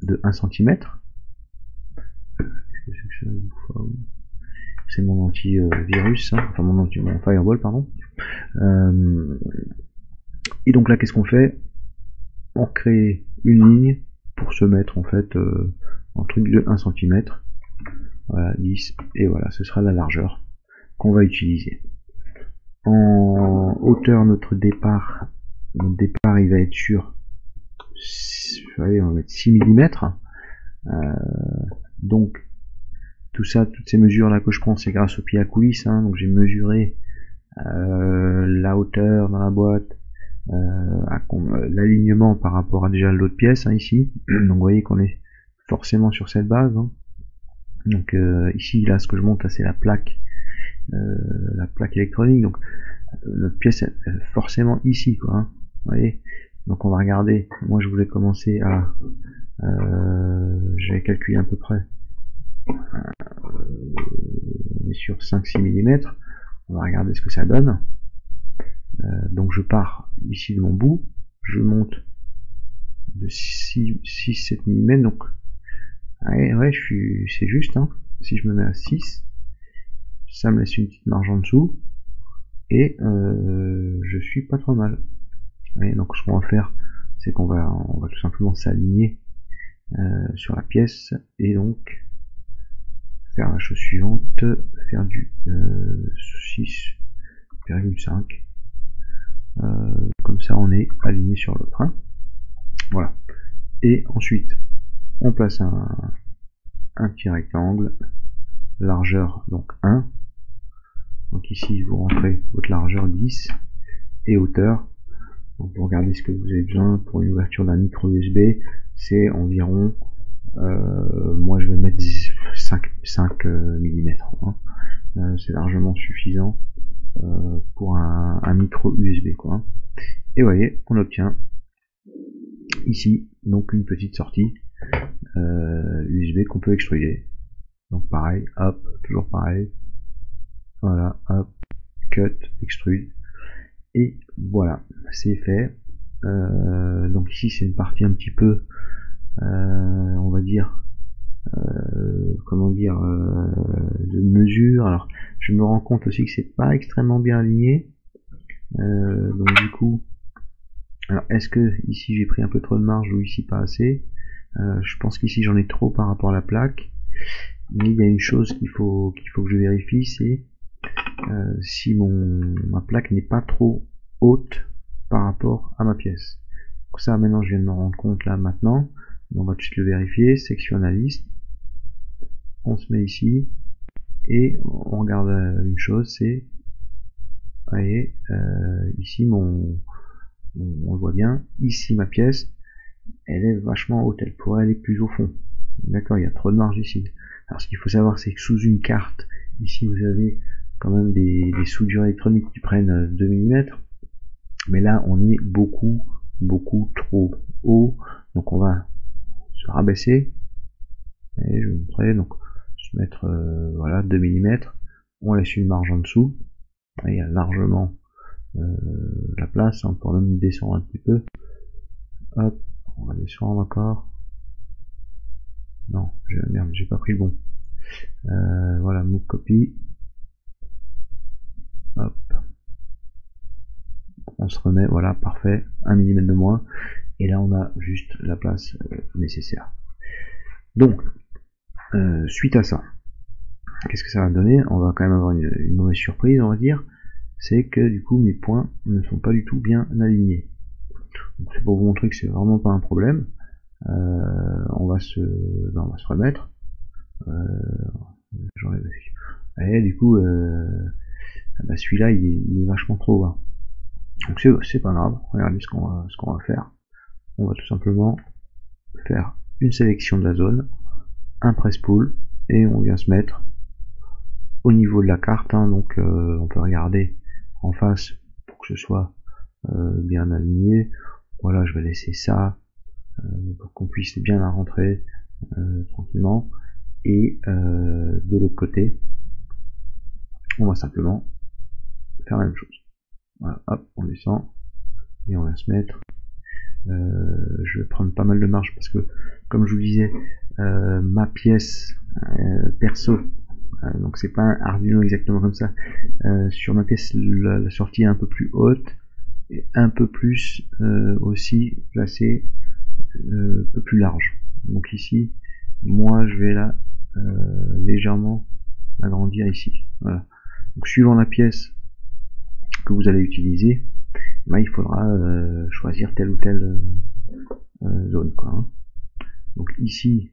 de 1 cm. C'est mon antivirus, hein. Enfin mon firewall, pardon. Et donc là, qu'est-ce qu'on fait? On crée une ligne pour se mettre en fait en truc de 1 cm. Voilà, 10, et voilà, ce sera la largeur qu'on va utiliser. En hauteur, notre départ il va être sur, allez, on va mettre 6 mm. Donc toutes ces mesures là que je prends, c'est grâce au pied à coulisses, hein. Donc j'ai mesuré la hauteur dans la boîte, l'alignement par rapport à déjà l'autre pièce, hein, ici. Donc vous voyez qu'on est forcément sur cette base, hein. Donc ici, là, ce que je monte, là, c'est la plaque électronique. Donc notre pièce est forcément ici, quoi, hein. Vous voyez. Donc on va regarder. Moi, je voulais commencer à j'avais calculé à peu près. On est sur 5-6 mm. On va regarder ce que ça donne. Donc je pars ici de mon bout, je monte de 6-7 mm, donc ouais, c'est juste, hein. Si je me mets à 6, ça me laisse une petite marge en dessous, et je suis pas trop mal. Et donc ce qu'on va faire, c'est qu'on va tout simplement s'aligner sur la pièce, et donc faire la chose suivante, faire du 6,5. Comme ça on est aligné sur l'autre, hein. Voilà. Et ensuite on place un petit rectangle, largeur donc 1. Donc ici vous rentrez votre largeur 10 et hauteur. Donc vous regardez ce que vous avez besoin pour une ouverture d'un micro USB, c'est environ moi je vais mettre 5 mm, hein. C'est largement suffisant pour un micro USB, quoi. Et vous voyez, on obtient ici donc une petite sortie USB qu'on peut extruder. Donc pareil, hop, toujours pareil. Voilà, hop, cut, extrude. Et voilà, c'est fait. Donc ici c'est une partie un petit peu, on va dire, de mesure. Alors je me rends compte aussi que c'est pas extrêmement bien aligné. Donc du coup, alors est-ce que ici j'ai pris un peu trop de marge ou ici pas assez? Je pense qu'ici j'en ai trop par rapport à la plaque. Mais il y a une chose qu'il faut que je vérifie, c'est si ma plaque n'est pas trop haute par rapport à ma pièce. Donc ça, maintenant je viens de me rendre compte là maintenant. On va tout de suite le vérifier. Section analyse. On se met ici et on regarde une chose, c'est, vous voyez, ici on le voit bien. Ici ma pièce, elle est vachement haute. Elle pourrait aller plus au fond. D'accord, il y a trop de marge ici. Alors ce qu'il faut savoir, c'est que sous une carte, ici vous avez quand même des soudures électroniques qui prennent 2 mm, mais là on est beaucoup trop haut, donc on va se rabaisser, et je vais vous montrer, donc se mettre voilà 2 mm, on laisse une marge en dessous, et il y a largement la place, on peut même descendre un petit peu, hop, on va descendre encore, non, merde, j'ai pas pris le bon. Voilà, move copy. Hop. On se remet, voilà, parfait, 1 mm de moins, et là on a juste la place nécessaire. Donc, suite à ça, qu'est-ce que ça va donner? On va quand même avoir une mauvaise surprise, on va dire, c'est que du coup mes points ne sont pas du tout bien alignés. C'est pour vous montrer que c'est vraiment pas un problème. On va se remettre. Et du coup, bah celui-là il est vachement trop bas. Donc c'est pas grave. Regardez ce qu'on va faire. On va tout simplement faire une sélection de la zone, un press pull, et on vient se mettre au niveau de la carte. Hein, donc on peut regarder en face pour que ce soit bien aligné. Voilà, je vais laisser ça pour qu'on puisse bien la rentrer tranquillement. Et de l'autre côté, on va simplement faire la même chose. Voilà, hop, on descend et on va se mettre. Je vais prendre pas mal de marge parce que, comme je vous disais, ma pièce perso, donc c'est pas un Arduino exactement comme ça. Sur ma pièce, la sortie est un peu plus haute et un peu plus aussi placée, un peu plus large. Donc ici, moi je vais là légèrement agrandir ici. Voilà. Donc suivant la pièce que vous allez utiliser, bah, il faudra choisir telle ou telle zone, quoi, hein. Donc ici,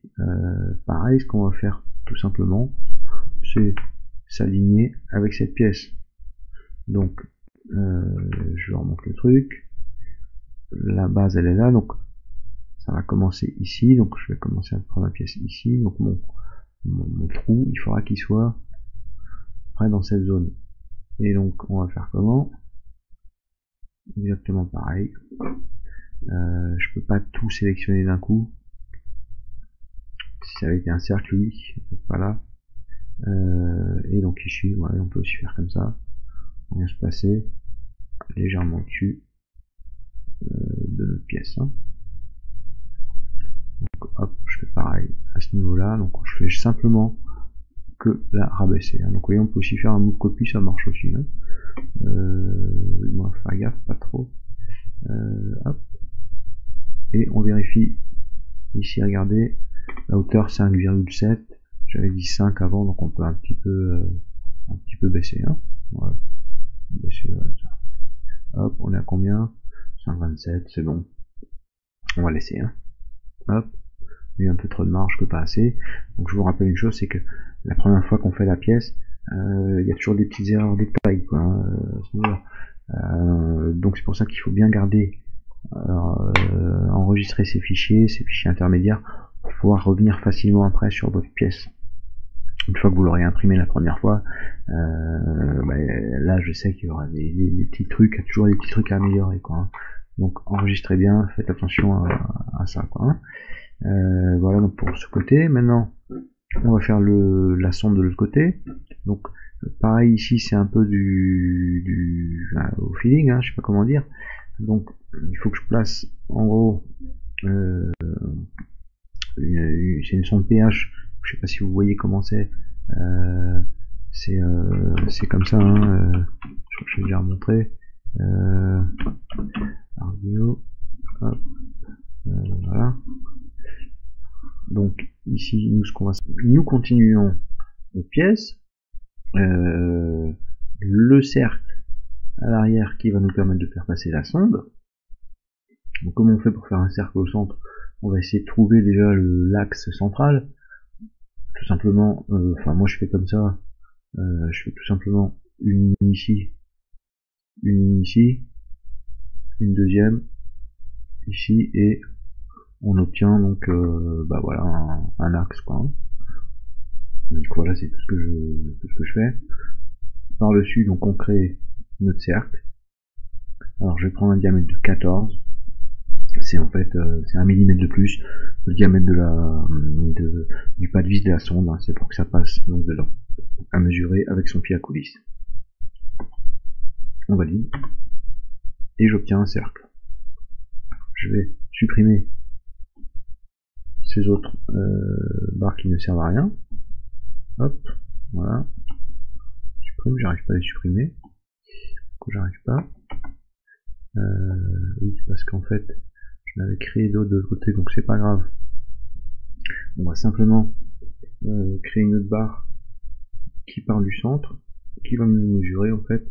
pareil, ce qu'on va faire tout simplement, c'est s'aligner avec cette pièce. Donc je remonte le truc, la base elle est là, donc ça va commencer ici, donc je vais commencer à prendre la pièce ici, donc mon trou, il faudra qu'il soit près dans cette zone. Et donc on va faire comment? Exactement pareil. Je peux pas tout sélectionner d'un coup. Si ça avait été un cercle, oui, pas là. Et donc ici, ouais, on peut aussi faire comme ça. On vient se placer légèrement au-dessus de notre pièce. Hein. Donc, hop, je fais pareil à ce niveau-là. Donc je fais simplement que la rabaisser. Hein. Donc vous voyez, on peut aussi faire un move copy, ça marche aussi. Hein. Moi, faire gaffe, pas trop. Hop. Et on vérifie ici, regardez, la hauteur 5,7. J'avais dit 5 avant, donc on peut un petit peu baisser. Hein. Voilà. Baisser, hop, on est à combien? 5,27, c'est bon. On va laisser. Hein. Hop. Il y a un peu trop de marge que pas assez. Donc je vous rappelle une chose, c'est que la première fois qu'on fait la pièce, il y a toujours des petites erreurs de taille, quoi. Hein, donc c'est pour ça qu'il faut bien garder, enregistrer ces fichiers intermédiaires, pour pouvoir revenir facilement après sur votre pièce. Une fois que vous l'aurez imprimé la première fois, là je sais qu'il y aura des petits trucs, toujours des petits trucs à améliorer, quoi. Hein. Donc enregistrez bien, faites attention à ça, quoi. Hein. Voilà donc pour ce côté. Maintenant on va faire la sonde de l'autre côté. Donc pareil ici, c'est un peu au feeling, hein, je sais pas comment dire. Donc il faut que je place en gros c'est une sonde pH, je sais pas si vous voyez comment c'est. C'est comme ça, hein, je crois que je vais déjà remontrer. Arduino, hop, voilà. Donc ici, nous continuons nos pièces, le cercle à l'arrière qui va nous permettre de faire passer la sonde. Donc comment on fait pour faire un cercle au centre? On va essayer de trouver déjà l'axe central. Tout simplement, enfin moi je fais comme ça, je fais tout simplement une ligne ici, une deuxième ici, et on obtient donc voilà un axe, quoi. Donc voilà, c'est tout ce que je fais. Par dessus, donc on crée notre cercle. Alors je vais prendre un diamètre de 14. C'est en fait c'est 1 mm de plus le diamètre du pas de vis de la sonde. Hein. C'est pour que ça passe donc dedans. À mesurer avec son pied à coulisse. On valide. Et j'obtiens un cercle. Je vais supprimer ces autres barres qui ne servent à rien. hop, voilà, supprime, j'arrive pas à les supprimer, pourquoi j'arrive pas, oui, parce qu'en fait, je l'avais créé d'autres de l'autre côté, donc c'est pas grave, on va simplement créer une autre barre qui part du centre, qui va nous mesurer en fait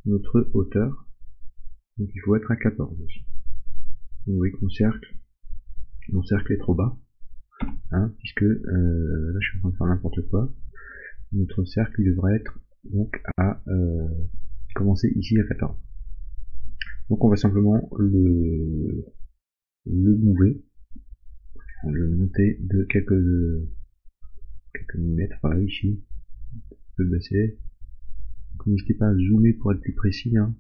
notre hauteur, donc il faut être à 14 aussi. Vous voyez que mon cercle est trop bas, hein, puisque là je suis en train de faire n'importe quoi. Notre cercle devrait être donc à commencer ici à 14. Donc on va simplement le mouver, le monter de quelques millimètres, voilà, ici, on peut le baisser. Donc n'hésitez pas à zoomer pour être plus précis, hein.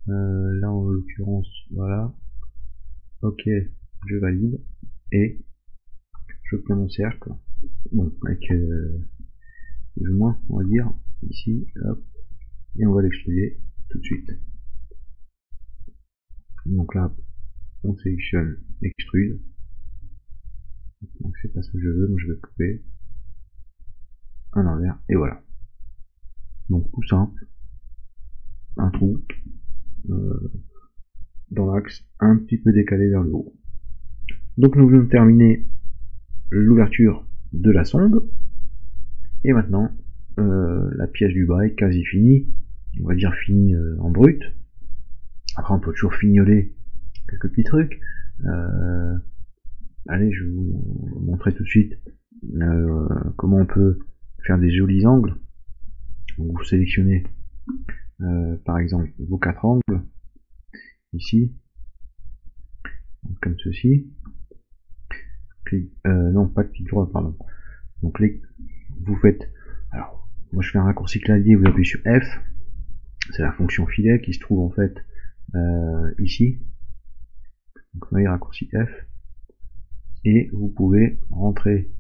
Là en l'occurrence, voilà, ok, je valide, et j'obtiens mon cercle, bon, avec plus ou moins, on va dire, ici, hop, et on va l'extruder tout de suite. Donc là, on sélectionne extrude, donc c'est pas ce que je veux, moi je vais couper à l'envers, et voilà. Donc tout simple, un trou dans l'axe un petit peu décalé vers le haut. Donc nous venons de terminer l'ouverture de la sonde, et maintenant la pièce du bas est quasi finie, on va dire finie en brut. Après on peut toujours fignoler quelques petits trucs. Allez, je vais vous montrer tout de suite comment on peut faire des jolis angles. Donc vous sélectionnez par exemple vos 4 angles ici, comme ceci. Non, pas de clic droit, pardon. Donc vous faites, alors moi je fais un raccourci clavier, vous appuyez sur F, c'est la fonction filet qui se trouve en fait ici. Donc vous voyez raccourci F, et vous pouvez rentrer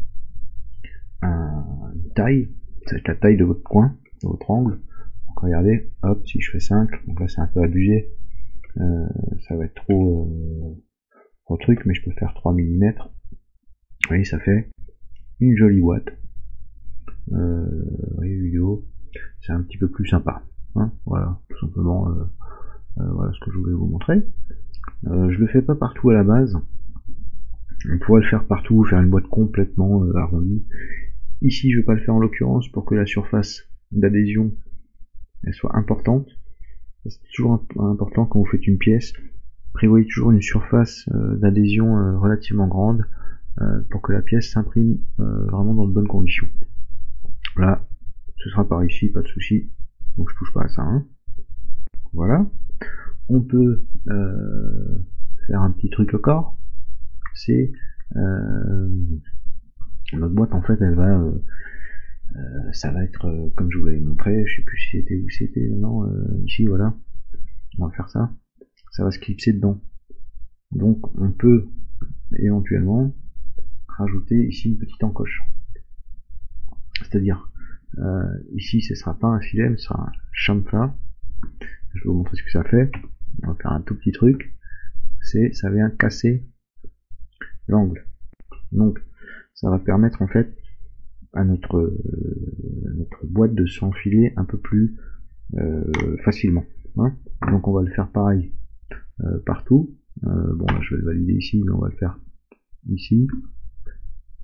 une taille, c'est la taille de votre coin, de votre angle. Donc regardez, hop, si je fais 5, donc là c'est un peu abusé, ça va être trop truc, mais je peux faire 3 mm. Vous voyez, ça fait une jolie boîte. Vous voyez, vidéo, c'est un petit peu plus sympa, hein, voilà, tout simplement, voilà ce que je voulais vous montrer. Je le fais pas partout à la base, on pourrait le faire partout, faire une boîte complètement arrondie. Ici je vais pas le faire en l'occurrence pour que la surface d'adhésion elle soit importante. C'est toujours important quand vous faites une pièce, prévoyez toujours une surface d'adhésion relativement grande pour que la pièce s'imprime vraiment dans de bonnes conditions. Là, ce sera par ici, pas de souci, donc je touche pas à ça, hein. Voilà. On peut faire un petit truc encore, c'est notre boîte en fait elle va ça va être comme je vous l'avais montré, je sais plus si c'était où c'était maintenant, ici voilà, on va faire ça, ça va se clipser dedans. Donc on peut éventuellement rajouter ici une petite encoche, c'est à dire ici ce sera pas un filet mais ce sera un chamfer. Je vais vous montrer ce que ça fait. On va faire un tout petit truc, c'est ça vient casser l'angle, donc ça va permettre en fait à notre boîte de s'enfiler un peu plus facilement, hein. Donc on va le faire pareil partout. Bon là je vais le valider ici, mais on va le faire ici,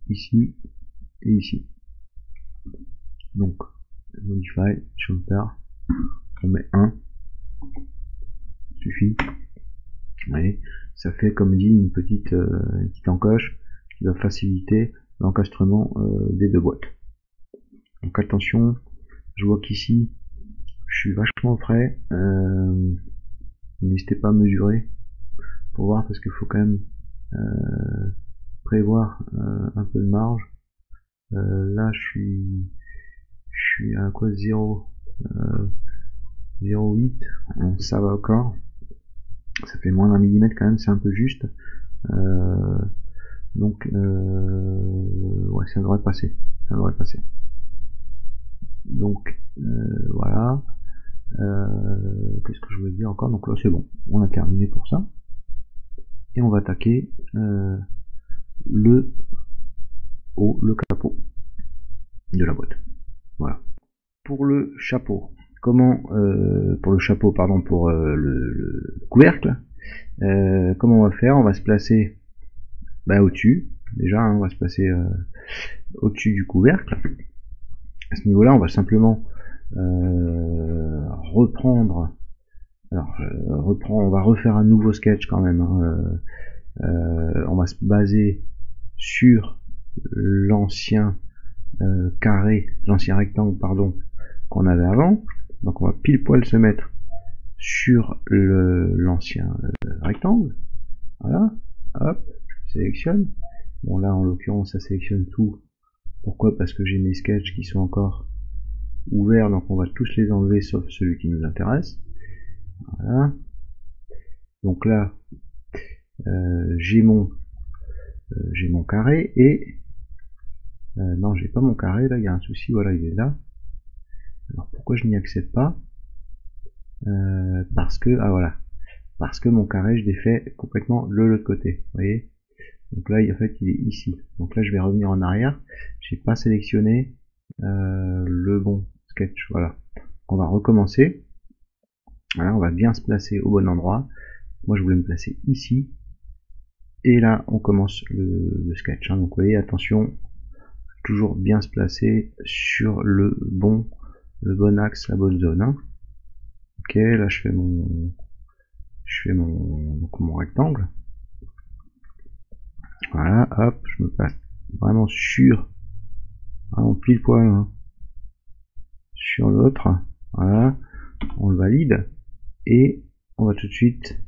ici et ici. Donc modify, chamfer, on met 1, suffit. Vous voyez, ça fait comme dit une petite encoche qui va faciliter l'encastrement des deux boîtes. Donc attention, je vois qu'ici je suis vachement près, n'hésitez pas à mesurer pour voir, parce qu'il faut quand même prévoir un peu de marge. Là je suis à quoi, 0,8, ça va encore, ça fait moins d'un millimètre quand même, c'est un peu juste, donc ouais, ça devrait passer, donc voilà. Qu'est-ce que je voulais dire encore, donc là c'est bon, on a terminé pour ça, et on va attaquer le capot. de la boîte. Voilà. Pour le chapeau, comment pour le chapeau, pardon, pour le couvercle, comment on va faire? On va se placer au-dessus. Déjà, hein, on va se placer au-dessus du couvercle. À ce niveau-là, on va simplement reprendre. Alors, on va refaire un nouveau sketch quand même. Hein, on va se baser sur l'ancien carré, l'ancien rectangle, pardon, qu'on avait avant. Donc, on va pile poil se mettre sur l'ancien rectangle. Voilà. Hop, je sélectionne. Bon, là, en l'occurrence, ça sélectionne tout. Pourquoi? Parce que j'ai mes sketchs qui sont encore ouverts, donc on va tous les enlever sauf celui qui nous intéresse. Voilà. Donc là, j'ai mon carré et non, j'ai pas mon carré. Là, il y a un souci. Voilà, il est là. Alors pourquoi je n'y accède pas? Parce que parce que mon carré, je l'ai fait complètement de l'autre côté. Vous voyez? Donc là, en fait, il est ici. Donc là, je vais revenir en arrière. J'ai pas sélectionné le bon sketch. Voilà. On va recommencer. Voilà, on va bien se placer au bon endroit. Moi, je voulais me placer ici. Et là, on commence le sketch. Hein. Donc, vous voyez, attention, toujours bien se placer sur le bon axe, la bonne zone. Hein. Ok, là, je fais mon rectangle. Voilà, hop, je me place vraiment vraiment pile poil hein, sur l'autre. Voilà, on le valide et on va tout de suite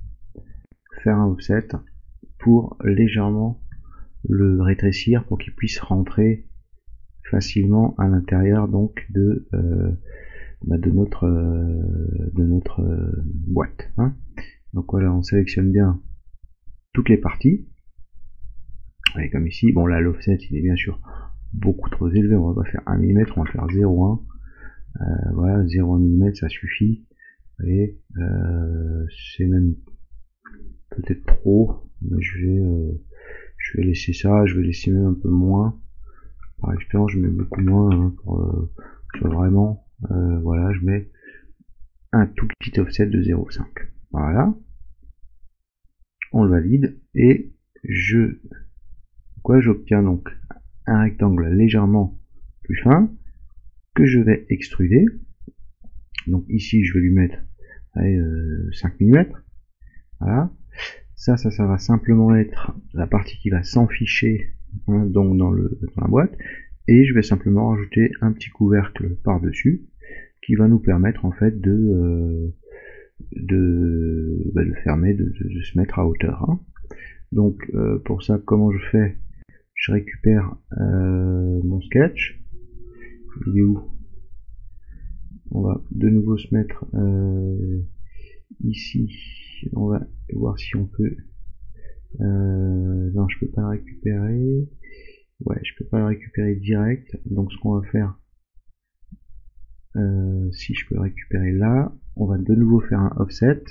faire un offset pour légèrement le rétrécir pour qu'il puisse rentrer facilement à l'intérieur donc de notre boîte. Hein. Donc voilà, on sélectionne bien toutes les parties. Et comme ici, bon là l'offset il est bien sûr beaucoup trop élevé, on va pas faire 1 mm, on va faire 0,1. Voilà, 0,1 mm ça suffit. Et c'est même peut-être trop, mais je vais laisser ça, je vais laisser même un peu moins. Par expérience, je mets beaucoup moins hein, pour vraiment, voilà, je mets un tout petit offset de 0,5. Voilà, on le valide et j'obtiens donc un rectangle légèrement plus fin que je vais extruder. Donc ici, je vais lui mettre 5 mm. Voilà. Ça va simplement être la partie qui va s'enficher hein, donc dans la boîte. Et je vais simplement rajouter un petit couvercle par-dessus qui va nous permettre en fait de fermer, de se mettre à hauteur. Hein. Donc pour ça, comment je fais? Je récupère mon sketch. Il est où? On va de nouveau se mettre ici. On va voir si on peut. Non, je peux pas le récupérer. Ouais, je peux pas le récupérer direct. Donc ce qu'on va faire, si je peux le récupérer là, on va de nouveau faire un offset,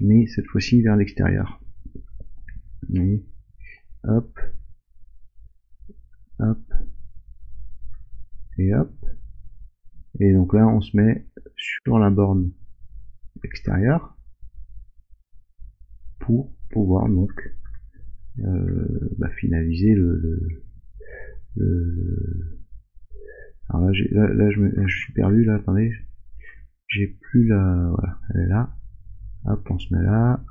mais cette fois-ci vers l'extérieur. Hop, hop, et hop. Et donc là, on se met sur la borne extérieure pour pouvoir donc finaliser alors là, je suis perdu là, attendez, j'ai plus la, voilà, elle est là, hop, on se met là,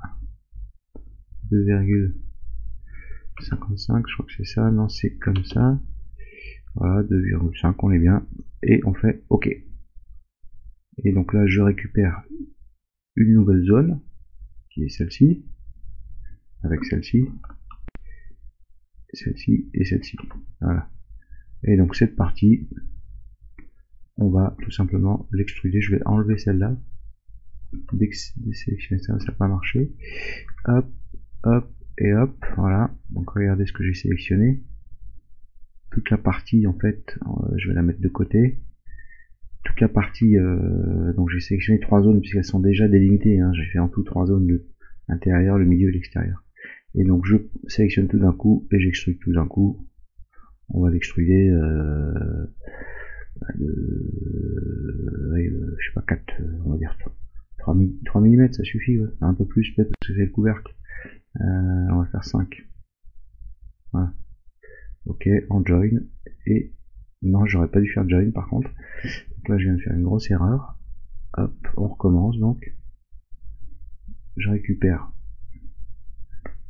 2,55, je crois que c'est ça, non, c'est comme ça, voilà, 2,5, on est bien, et on fait OK. Et donc là, je récupère une nouvelle zone, qui est celle-ci, avec celle-ci, celle-ci et celle-ci, voilà. Et donc cette partie, on va tout simplement l'extruder. Je vais enlever celle-là. Désélectionner ça, ça n'a pas marché. Hop, hop et hop. Voilà. Donc regardez ce que j'ai sélectionné. Toute la partie, en fait, je vais la mettre de côté. Toute la partie, donc j'ai sélectionné 3 zones puisqu'elles sont déjà délimitées. Hein. J'ai fait en tout 3 zones, l'intérieur, le milieu et l'extérieur. Et donc je sélectionne tout d'un coup et j'extrude tout d'un coup. on va l'extruder je sais pas 4, on va dire 3 mm, ça suffit, ouais. Un peu plus peut-être parce que c'est le couvercle. On va faire 5. Voilà. Ok, en join. Et non, j'aurais pas dû faire join par contre. Donc là, je viens de faire une grosse erreur. Hop, on recommence donc. Je récupère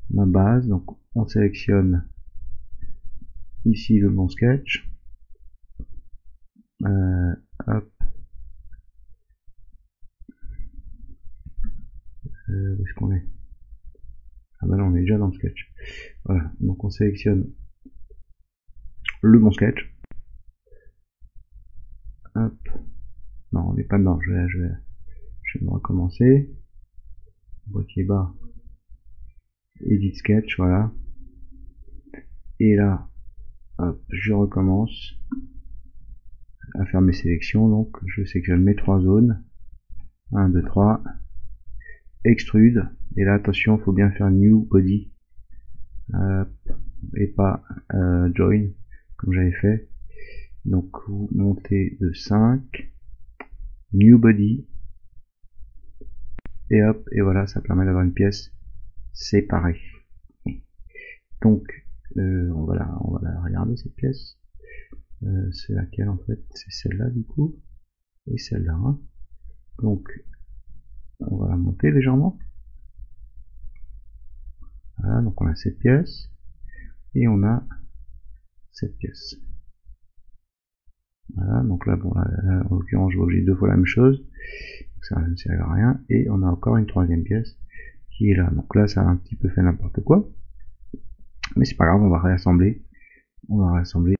ma base, donc on sélectionne ici le bon sketch. Hop. Où est-ce qu'on est? Ah bah là on est déjà dans le sketch. Voilà, donc on sélectionne le bon sketch. Hop. Non, on n'est pas dedans, je vais me recommencer. Boîtier bas. Edit sketch, voilà. Et là, hop, je recommence à faire mes sélections, donc je sélectionne mes 3 zones. 1, 2, 3. Extrude. Et là, attention, il faut bien faire new body. Et pas join, comme j'avais fait. Donc vous montez de 5, new body, et hop, et voilà, ça permet d'avoir une pièce séparée. Donc on va la regarder cette pièce. C'est laquelle en fait? C'est celle-là du coup, et celle-là. Hein. Donc on va la monter légèrement. Voilà, donc on a cette pièce, et on a cette pièce. Voilà, donc là, bon, là, en l'occurrence, je vois que j'ai 2 fois la même chose. Ça ne sert à rien. Et on a encore une 3e pièce qui est là. Donc là, ça a un petit peu fait n'importe quoi. Mais c'est pas grave, on va réassembler. On va réassembler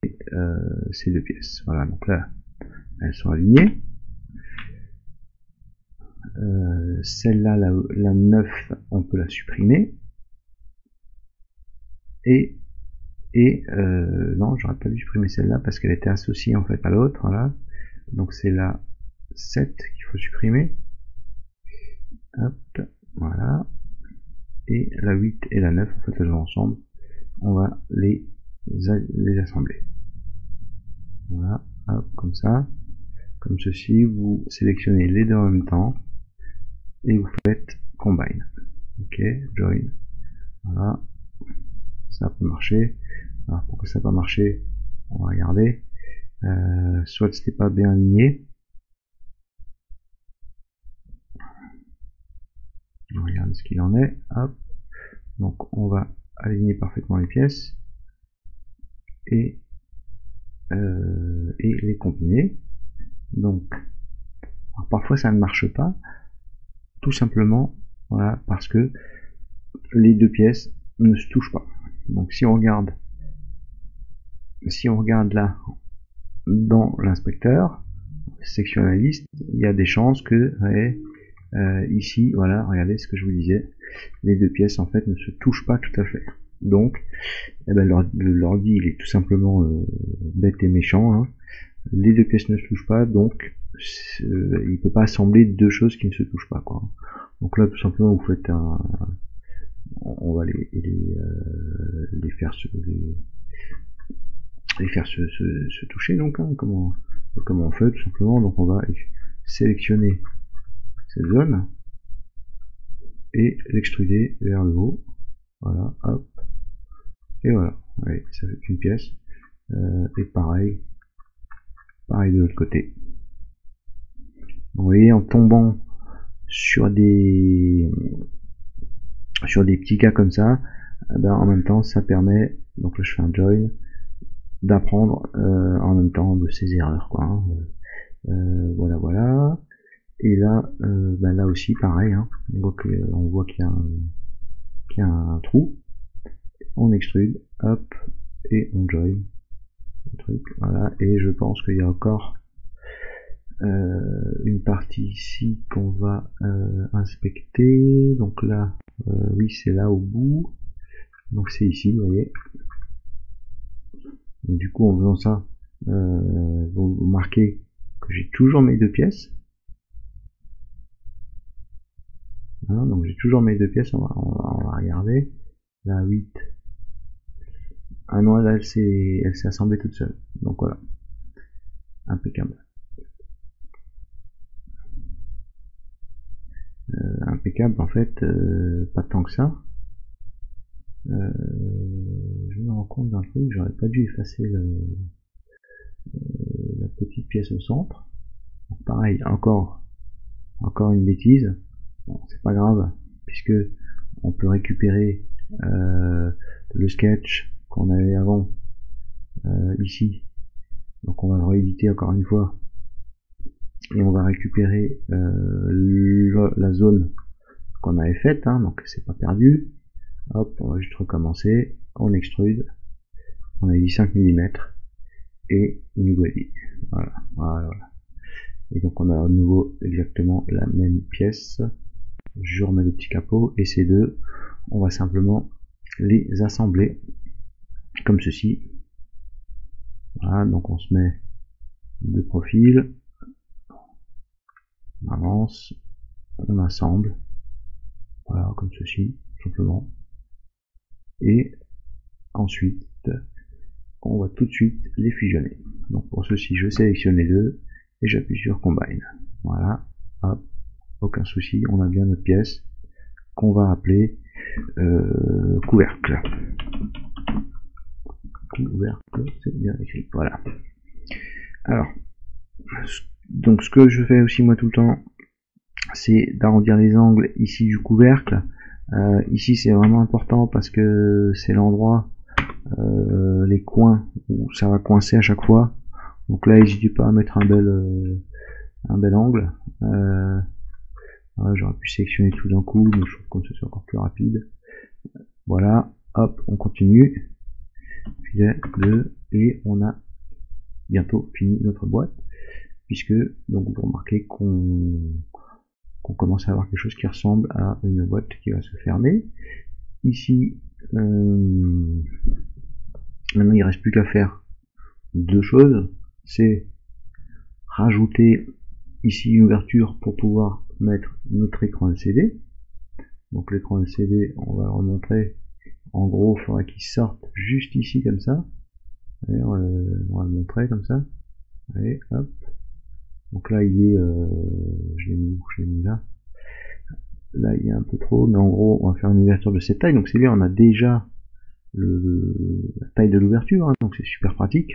ces 2 pièces. Voilà, donc là, elles sont alignées. Celle-là, la 9, on peut la supprimer. Et non, j'aurais pas dû supprimer celle-là parce qu'elle était associée en fait à l'autre. Voilà. Donc c'est la 7 qu'il faut supprimer. Hop, voilà. Et la 8 et la 9, en fait, elles vont ensemble. On va les assembler. Voilà, hop, comme ça. Comme ceci, vous sélectionnez les deux en même temps. Et vous faites combine. Ok, join. Voilà. Ça peut marcher. Alors pourquoi ça n'a pas marché? On va regarder. Soit c'était pas bien aligné. On regarde ce qu'il en est. Hop. Donc on va aligner parfaitement les pièces. Et les combiner. Donc, alors parfois ça ne marche pas, tout simplement, voilà, parce que les 2 pièces ne se touchent pas. Donc si on regarde là dans l'inspecteur, section analyste, il y a des chances que ici, voilà, regardez ce que je vous disais, les 2 pièces en fait ne se touchent pas tout à fait. Donc, eh ben, l'ordi il est tout simplement bête et méchant. Hein. Les 2 pièces ne se touchent pas, donc il peut pas assembler 2 choses qui ne se touchent pas, quoi. Donc là, tout simplement, vous faites on va les faire se toucher. Donc, hein, comment on fait tout simplement? Donc, on va sélectionner cette zone et l'extruder vers le haut. Voilà, hop, et voilà. Ouais, ça fait qu'une pièce. Et pareil de l'autre côté. Vous voyez, en tombant sur des petits cas comme ça, ben, en même temps ça permet, donc là je fais un join, d'apprendre en même temps de ses erreurs, quoi. Hein. Voilà. Et là, ben là aussi pareil, hein. On voit qu'il y a un trou. On extrude, hop, et on join le truc. Voilà. Et je pense qu'il y a encore une partie ici qu'on va inspecter. Donc là, oui, c'est là au bout. Donc c'est ici, vous voyez. Donc, du coup, en faisant ça, vous marquez que j'ai toujours mes 2 pièces. Voilà, donc j'ai toujours mes 2 pièces. On va regarder. La 8. Ah non, là, elle s'est assemblée toute seule. Donc voilà, impeccable. Impeccable en fait, pas tant que ça. Je me rends compte d'un truc, j'aurais pas dû effacer la petite pièce au centre. Donc, pareil, encore une bêtise. Bon, c'est pas grave, puisque on peut récupérer le sketch qu'on avait avant ici. Donc on va le rééditer encore une fois et on va récupérer la zone qu'on avait faite, hein, donc c'est pas perdu. Hop, on va juste recommencer, on extrude, on a dit 5 mm et new body. Voilà, voilà. Et donc on a à nouveau exactement la même pièce. Je remets le petit capot et ces deux, on va simplement les assembler comme ceci. Voilà, donc on se met de profil, on avance, on assemble, voilà, comme ceci, simplement. Et ensuite, on va tout de suite les fusionner. Donc pour ceci, je sélectionne les deux et j'appuie sur Combine. Voilà, hop, aucun souci, on a bien notre pièce qu'on va appeler couvercle. Couvercle, c'est bien écrit, voilà. Alors, donc ce que je fais aussi moi tout le temps, c'est d'arrondir les angles ici du couvercle. Ici c'est vraiment important parce que c'est l'endroit, les coins où ça va coincer à chaque fois. Donc là n'hésitez pas à mettre un bel angle. Voilà, j'aurais pu sélectionner tout d'un coup, mais je trouve comme ça c'est encore plus rapide. Voilà, hop, on continue. Filet 2 et on a bientôt fini notre boîte, puisque donc vous remarquez qu'on commence à avoir quelque chose qui ressemble à une boîte qui va se fermer. Ici, maintenant il ne reste plus qu'à faire deux choses, c'est rajouter ici une ouverture pour pouvoir mettre notre écran LCD. Donc l'écran LCD, on va le remontrer. En gros, il faudra qu'il sorte juste ici comme ça. Allez, on va le montrer comme ça. Allez, hop. Donc là, il est, je l'ai mis là. Là, il est un peu trop, mais en gros, on va faire une ouverture de cette taille. Donc c'est bien, on a déjà la taille de l'ouverture, hein, donc c'est super pratique.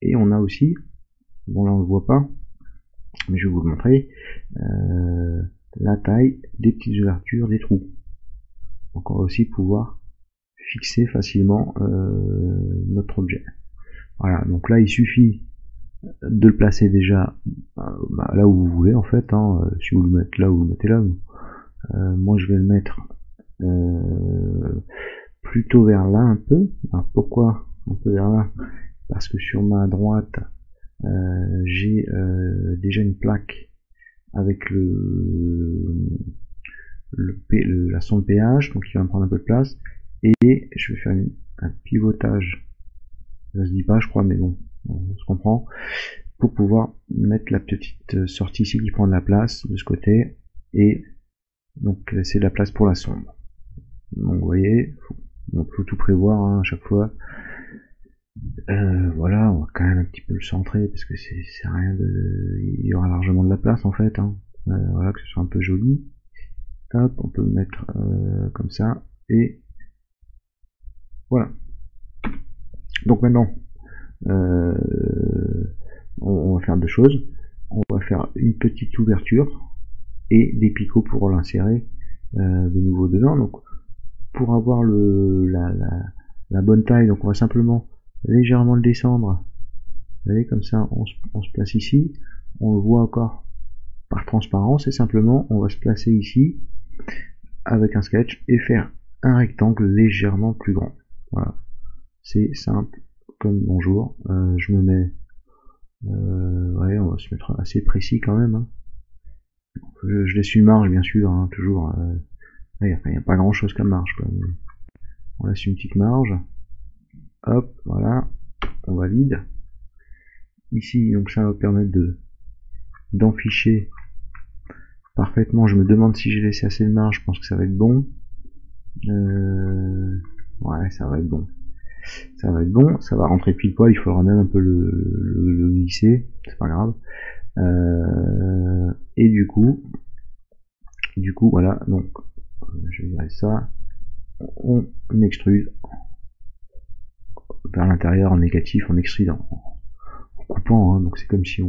Et on a aussi, bon là on le voit pas, mais je vais vous le montrer, la taille des petites ouvertures des trous. Donc on va aussi pouvoir fixer facilement notre objet. Voilà, donc là il suffit de le placer déjà là où vous voulez en fait, hein, si vous le mettez là, vous le mettez là. Moi je vais le mettre plutôt vers là un peu. Alors, pourquoi un peu vers là? Parce que sur ma droite j'ai déjà une plaque avec la sonde pH, donc il va me prendre un peu de place, et je vais faire un pivotage, ça se dit pas je crois, mais bon, on se comprend, pour pouvoir mettre la petite sortie ici qui prend de la place de ce côté, et donc laisser de la place pour la sonde. Donc vous voyez, on peut tout prévoir hein, à chaque fois. Voilà, on va quand même un petit peu le centrer parce que c'est rien de, il y aura largement de la place en fait, hein. Voilà, que ce soit un peu joli. Hop, on peut le mettre comme ça et voilà. Donc maintenant, on va faire deux choses. On va faire une petite ouverture et des picots pour l'insérer de nouveau dedans. Donc pour avoir la bonne taille, donc on va simplement légèrement le descendre. Vous voyez, comme ça on se place ici, on le voit encore par transparence, et simplement on va se placer ici avec un sketch et faire un rectangle légèrement plus grand. Voilà, c'est simple comme bonjour. Je me mets ouais, on va se mettre assez précis quand même, hein. Je laisse une marge bien sûr, hein, toujours. Il n'y a pas grand chose comme marge quoi. On laisse une petite marge. Hop, voilà, on valide. Ici, donc ça va permettre d'enficher parfaitement. Je me demande si j'ai laissé assez de marge, je pense que ça va être bon. Ouais, ça va être bon. Ça va être bon, ça va rentrer pile poil, il faudra même un peu le glisser, c'est pas grave. Et du coup voilà, donc je vais virer ça, on extrude vers l'intérieur en négatif, on extrude en coupant, hein, donc c'est comme si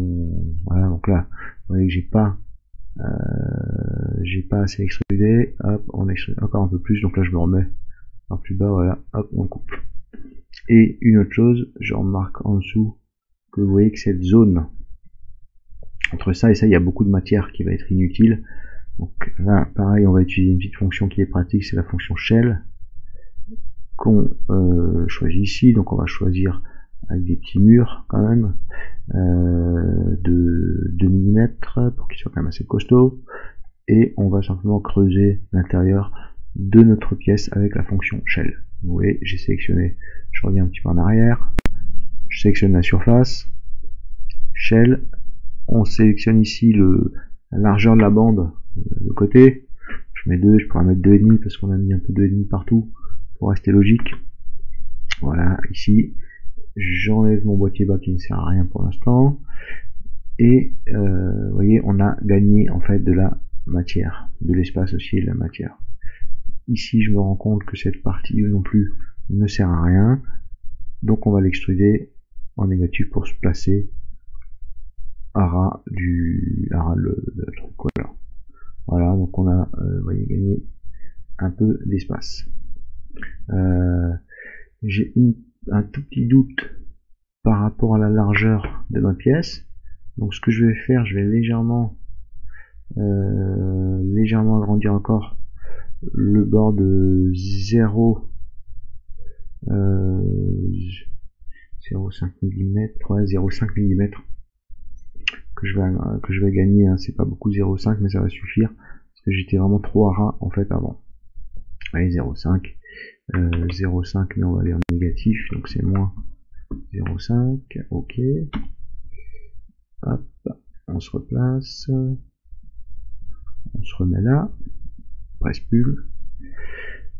voilà, donc là, vous voyez que j'ai pas assez extrudé, hop, on extrude encore un peu plus, donc là je me remets par plus bas, voilà, hop, on coupe. Et une autre chose, je remarque en dessous que vous voyez que cette zone entre ça et ça, il y a beaucoup de matière qui va être inutile. Donc là, pareil, on va utiliser une petite fonction qui est pratique, c'est la fonction shell qu'on choisit ici. Donc on va choisir avec des petits murs quand même de 2 mm pour qu'ils soient quand même assez costauds. Et on va simplement creuser l'intérieur de notre pièce avec la fonction shell. Vous voyez, j'ai sélectionné, je reviens un petit peu en arrière, je sélectionne la surface, shell, on sélectionne ici la largeur de la bande de côté, je mets 2, je pourrais mettre 2,5 parce qu'on a mis un peu 2,5 partout pour rester logique. Voilà, ici j'enlève mon boîtier bas qui ne sert à rien pour l'instant, et vous voyez, on a gagné en fait de la matière, de l'espace aussi et de la matière. Ici je me rends compte que cette partie non plus ne sert à rien, donc on va l'extruder en négatif pour se placer à ras le truc, voilà. Voilà, donc on a vous voyez, gagné un peu d'espace. J'ai un tout petit doute par rapport à la largeur de ma pièce, donc ce que je vais faire, je vais légèrement agrandir encore le bord de 0,5 mm, ouais, 0,5 mm que je vais gagner, hein. C'est pas beaucoup 0,5 mais ça va suffire parce que j'étais vraiment trop à ras en fait avant. Allez, 0,5 mais on va aller en négatif, donc c'est moins 0,5, ok, hop, on se replace, on se remet là, presse pull,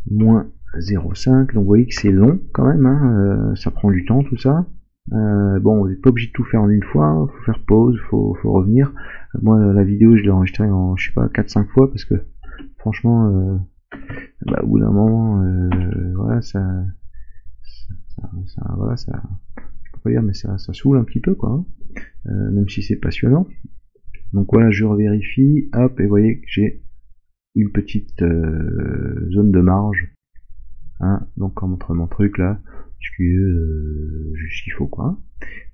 moins 0,5, donc vous voyez que c'est long quand même, hein, ça prend du temps tout ça. Bon, on n'est pas obligé de tout faire en une fois, faut faire pause, faut revenir. Moi la vidéo je l'ai enregistrée en je sais pas 4-5 fois parce que franchement bah, au bout d'un moment voilà voilà, ça je peux pas dire mais ça saoule un petit peu quoi, hein. Même si c'est passionnant. Donc voilà, je revérifie, hop, et vous voyez que j'ai une petite zone de marge, hein, donc entre mon truc là, juste ce qu'il faut quoi.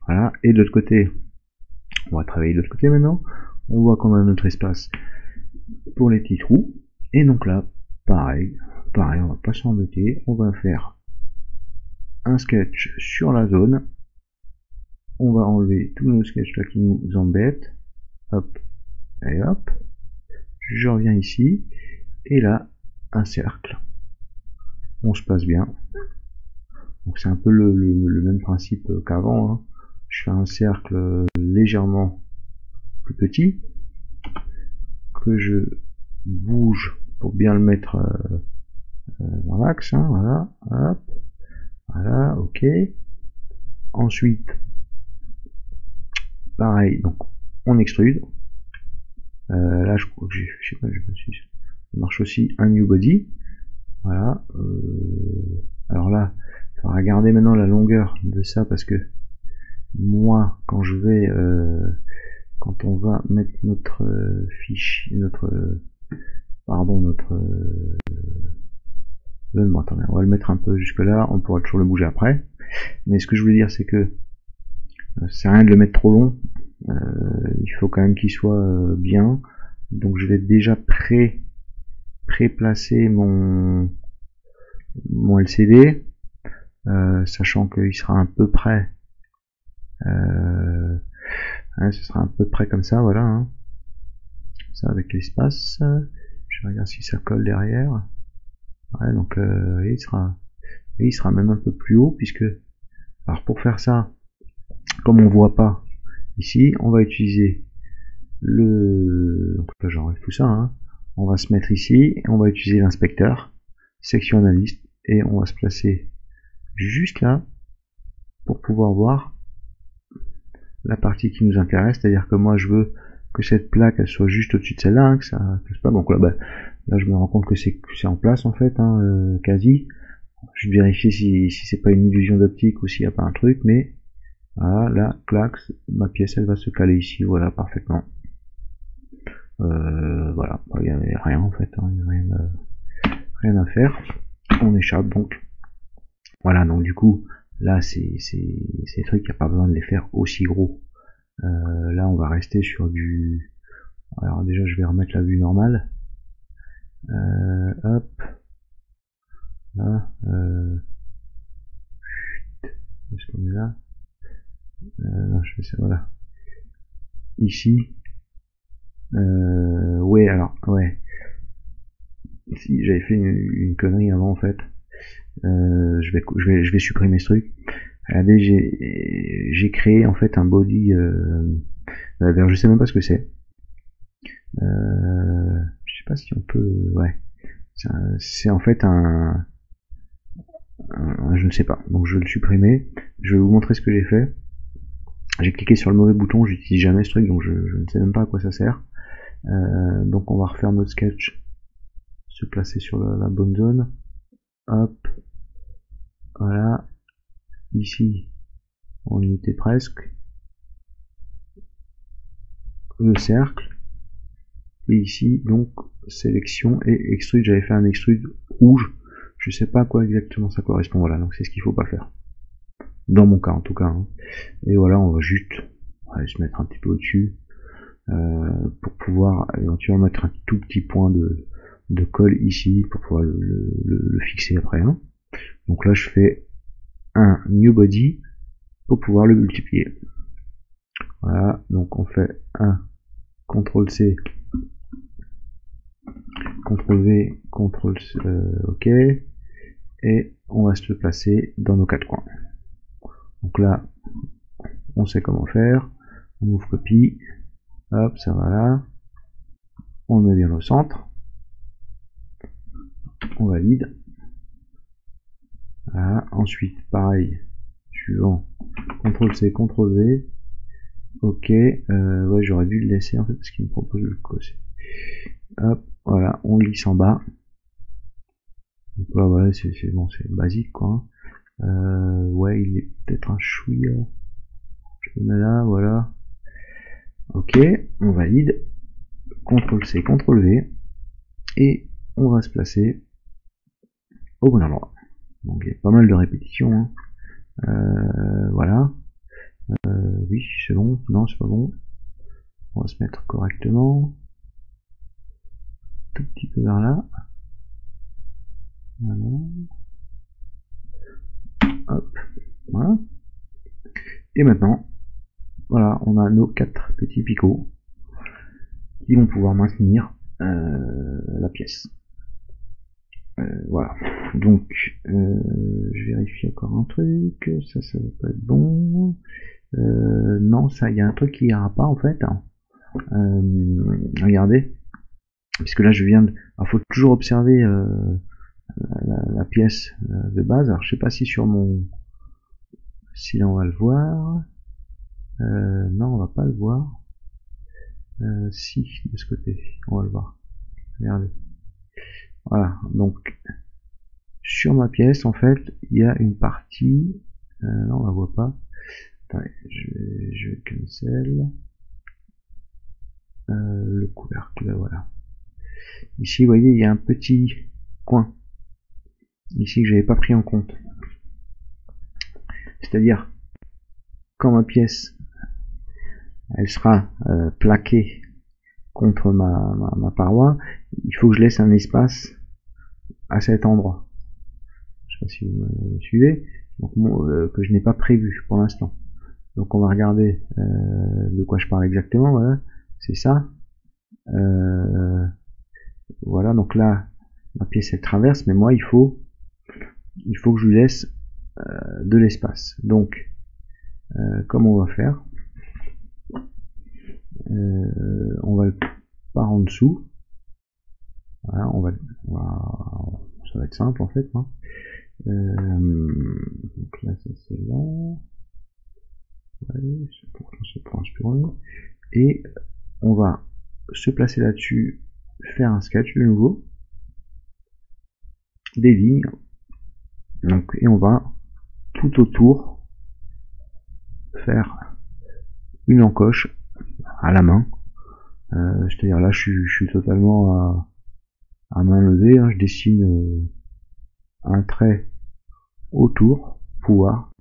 Voilà, et de l'autre côté, on va travailler de l'autre côté maintenant, on voit qu'on a notre espace pour les petits trous, et donc là, pareil, on va pas s'embêter, on va faire un sketch sur la zone, on va enlever tous nos sketchs là qui nous embêtent, hop, et hop, je reviens ici, et là, un cercle, on se place bien, donc c'est un peu le même principe qu'avant, hein. Je fais un cercle légèrement plus petit, que je bouge pour bien le mettre dans l'axe, hein, voilà, hop, voilà, ok. Ensuite, pareil, donc on extrude. Là, je crois que je sais pas, ça marche aussi un new body. Voilà. Alors là, il faudra regarder maintenant la longueur de ça parce que moi, quand on va mettre notre fichier, attendez, on va le mettre un peu jusque là, on pourra toujours le bouger après. Mais ce que je voulais dire, c'est que c'est rien de le mettre trop long. Il faut quand même qu'il soit bien. Donc je vais déjà pré-placer mon LCD, sachant qu'il sera à peu près, ce sera à peu près comme ça, voilà, hein. Ça avec l'espace. Je regarde si ça colle derrière. Ouais, donc il sera même un peu plus haut puisque, alors pour faire ça, comme on voit pas ici, on va utiliser donc là j'enlève tout ça, hein. On va se mettre ici et on va utiliser l'inspecteur, section analyste, et on va se placer juste là pour pouvoir voir la partie qui nous intéresse, c'est-à-dire que moi je veux que cette plaque elle soit juste au-dessus de celle-là, hein, que ça casse pas. Donc là, là je me rends compte que c'est en place en fait, hein, quasi. Je vais vérifier si c'est pas une illusion d'optique ou s'il n'y a pas un truc, mais voilà, là, clac, ma pièce elle va se caler ici, voilà, parfaitement. Voilà, il n'y a rien en fait, hein, il n'y a rien à faire. On échappe donc. Voilà, donc du coup, là c'est des trucs, il n'y a pas besoin de les faire aussi gros. Là on va rester sur du... Alors déjà je vais remettre la vue normale. Hop. Là. Est-ce qu'on est là? Non, je fais ça, voilà. Ici. Ouais, alors, ouais. Si j'avais fait une connerie avant en fait. Je vais supprimer ce truc. Regardez, j'ai créé en fait un body. Je sais même pas ce que c'est. Je sais pas si on peut. Ouais. C'est en fait je ne sais pas. Donc je vais le supprimer. Je vais vous montrer ce que j'ai fait. J'ai cliqué sur le mauvais bouton. J'utilise jamais ce truc, donc je ne sais même pas à quoi ça sert. Donc on va refaire notre sketch. Se placer sur la bonne zone. Hop. Voilà. Ici, on y était presque. Le cercle. Et ici, donc, sélection et extrude. J'avais fait un extrude rouge. Je sais pas à quoi exactement ça correspond. Voilà, donc c'est ce qu'il faut pas faire. Dans mon cas, en tout cas. Hein. Et voilà, on va juste se mettre un petit peu au-dessus. Pour pouvoir éventuellement mettre un tout petit point de colle ici pour pouvoir le fixer après. Hein. Donc là, je fais un new body pour pouvoir le multiplier. Voilà, donc on fait un CTRL-C, CTRL-V, CTRL-C, OK, et on va se le placer dans nos quatre coins. Donc là, on sait comment faire, on ouvre copie, hop, ça va là, on le met bien au centre, on valide, voilà, ensuite, pareil, suivant, CTRL-C, CTRL-V, OK, ouais, j'aurais dû le laisser en fait parce qu'il me propose de le cocher. Hop, voilà, on glisse en bas. Donc là, voilà, c'est bon, c'est basique quoi. Ouais, il est peut-être un chouïa. Je le mets là, voilà. OK, on valide. CTRL-C, CTRL-V. Et on va se placer au bon endroit. Donc il y a pas mal de répétitions. Hein. Voilà. Oui, c'est bon. Non, c'est pas bon. On va se mettre correctement. Tout petit peu vers là. Voilà. Hop. Voilà. Et maintenant, voilà, on a nos 4 petits picots qui vont pouvoir maintenir la pièce. Voilà. Donc, je vérifie encore un truc. Ça va pas être bon. Non, ça, il y a un truc qui ira pas en fait. Regardez. Puisque là, je viens de... Alors, faut toujours observer la pièce de base. Alors, je sais pas si sur mon... Si là, on va le voir. Non, on va pas le voir. Si, de ce côté, on va le voir. Regardez. Voilà, donc sur ma pièce, en fait, il y a une partie. Non, on la voit pas. Attendez, je vais cancel. Le couvercle, voilà. Ici, vous voyez, il y a un petit coin. Ici que j'avais pas pris en compte. C'est-à-dire, quand ma pièce, elle sera plaquée contre ma paroi, il faut que je laisse un espace à cet endroit. Je sais pas si vous me suivez. Donc, que je n'ai pas prévu pour l'instant. Donc on va regarder de quoi je parle exactement. Voilà, c'est ça. Voilà, donc là, ma pièce elle traverse, mais moi il faut que je lui laisse de l'espace. Donc, comment on va faire? On va le par en dessous. Voilà, ça va être simple en fait. Hein. là c'est celle-là. Ouais, pourtant c'est pour inspirer. Et on va se placer là-dessus, faire un sketch de nouveau, des lignes, donc, et on va tout autour faire une encoche à la main, c'est-à-dire là je suis totalement à main levée, hein, je dessine un trait autour, pouvoir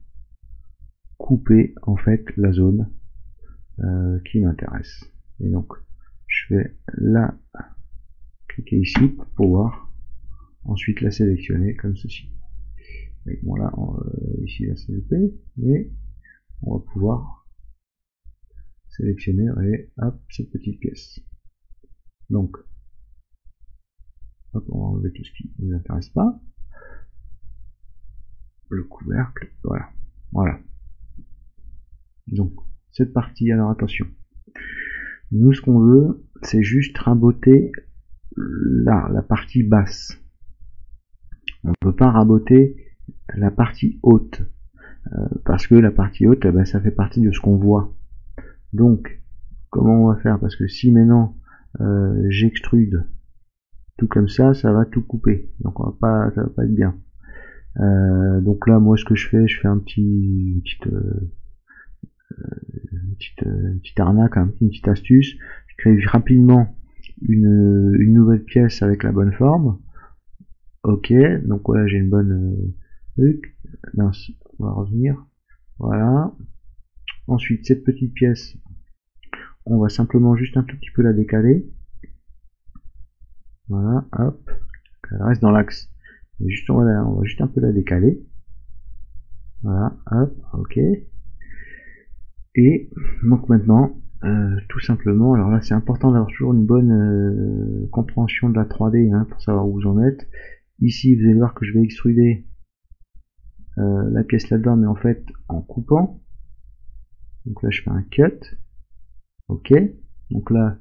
couper en fait la zone qui m'intéresse. Et donc je vais là cliquer ici pour pouvoir ensuite la sélectionner comme ceci. Et bon là ici là c'est le P, mais on va pouvoir sélectionner et hop cette petite pièce. Donc hop, on va enlever tout ce qui ne nous intéresse pas. Le couvercle, voilà. Donc cette partie, alors attention. Nous ce qu'on veut, c'est juste raboter la partie basse. On ne peut pas raboter la partie haute. Parce que la partie haute, eh ben, ça fait partie de ce qu'on voit. Donc, comment on va faire? Parce que si maintenant j'extrude tout comme ça va tout couper. Donc ça va pas être bien. Donc là, moi, ce que je fais une petite arnaque, une petite astuce. Je crée rapidement une nouvelle pièce avec la bonne forme. Ok, donc voilà, j'ai une bonne truc. Mince, on va revenir. Voilà. Ensuite, cette petite pièce, on va simplement juste un tout petit peu la décaler. Voilà, hop. Elle reste dans l'axe. On va juste un peu la décaler. Voilà, hop, ok. Et donc maintenant, tout simplement, alors là c'est important d'avoir toujours une bonne compréhension de la 3D hein, pour savoir où vous en êtes. Ici, vous allez voir que je vais extruder la pièce là-dedans, mais en fait en coupant. Donc là, je fais un cut. Ok. Donc là,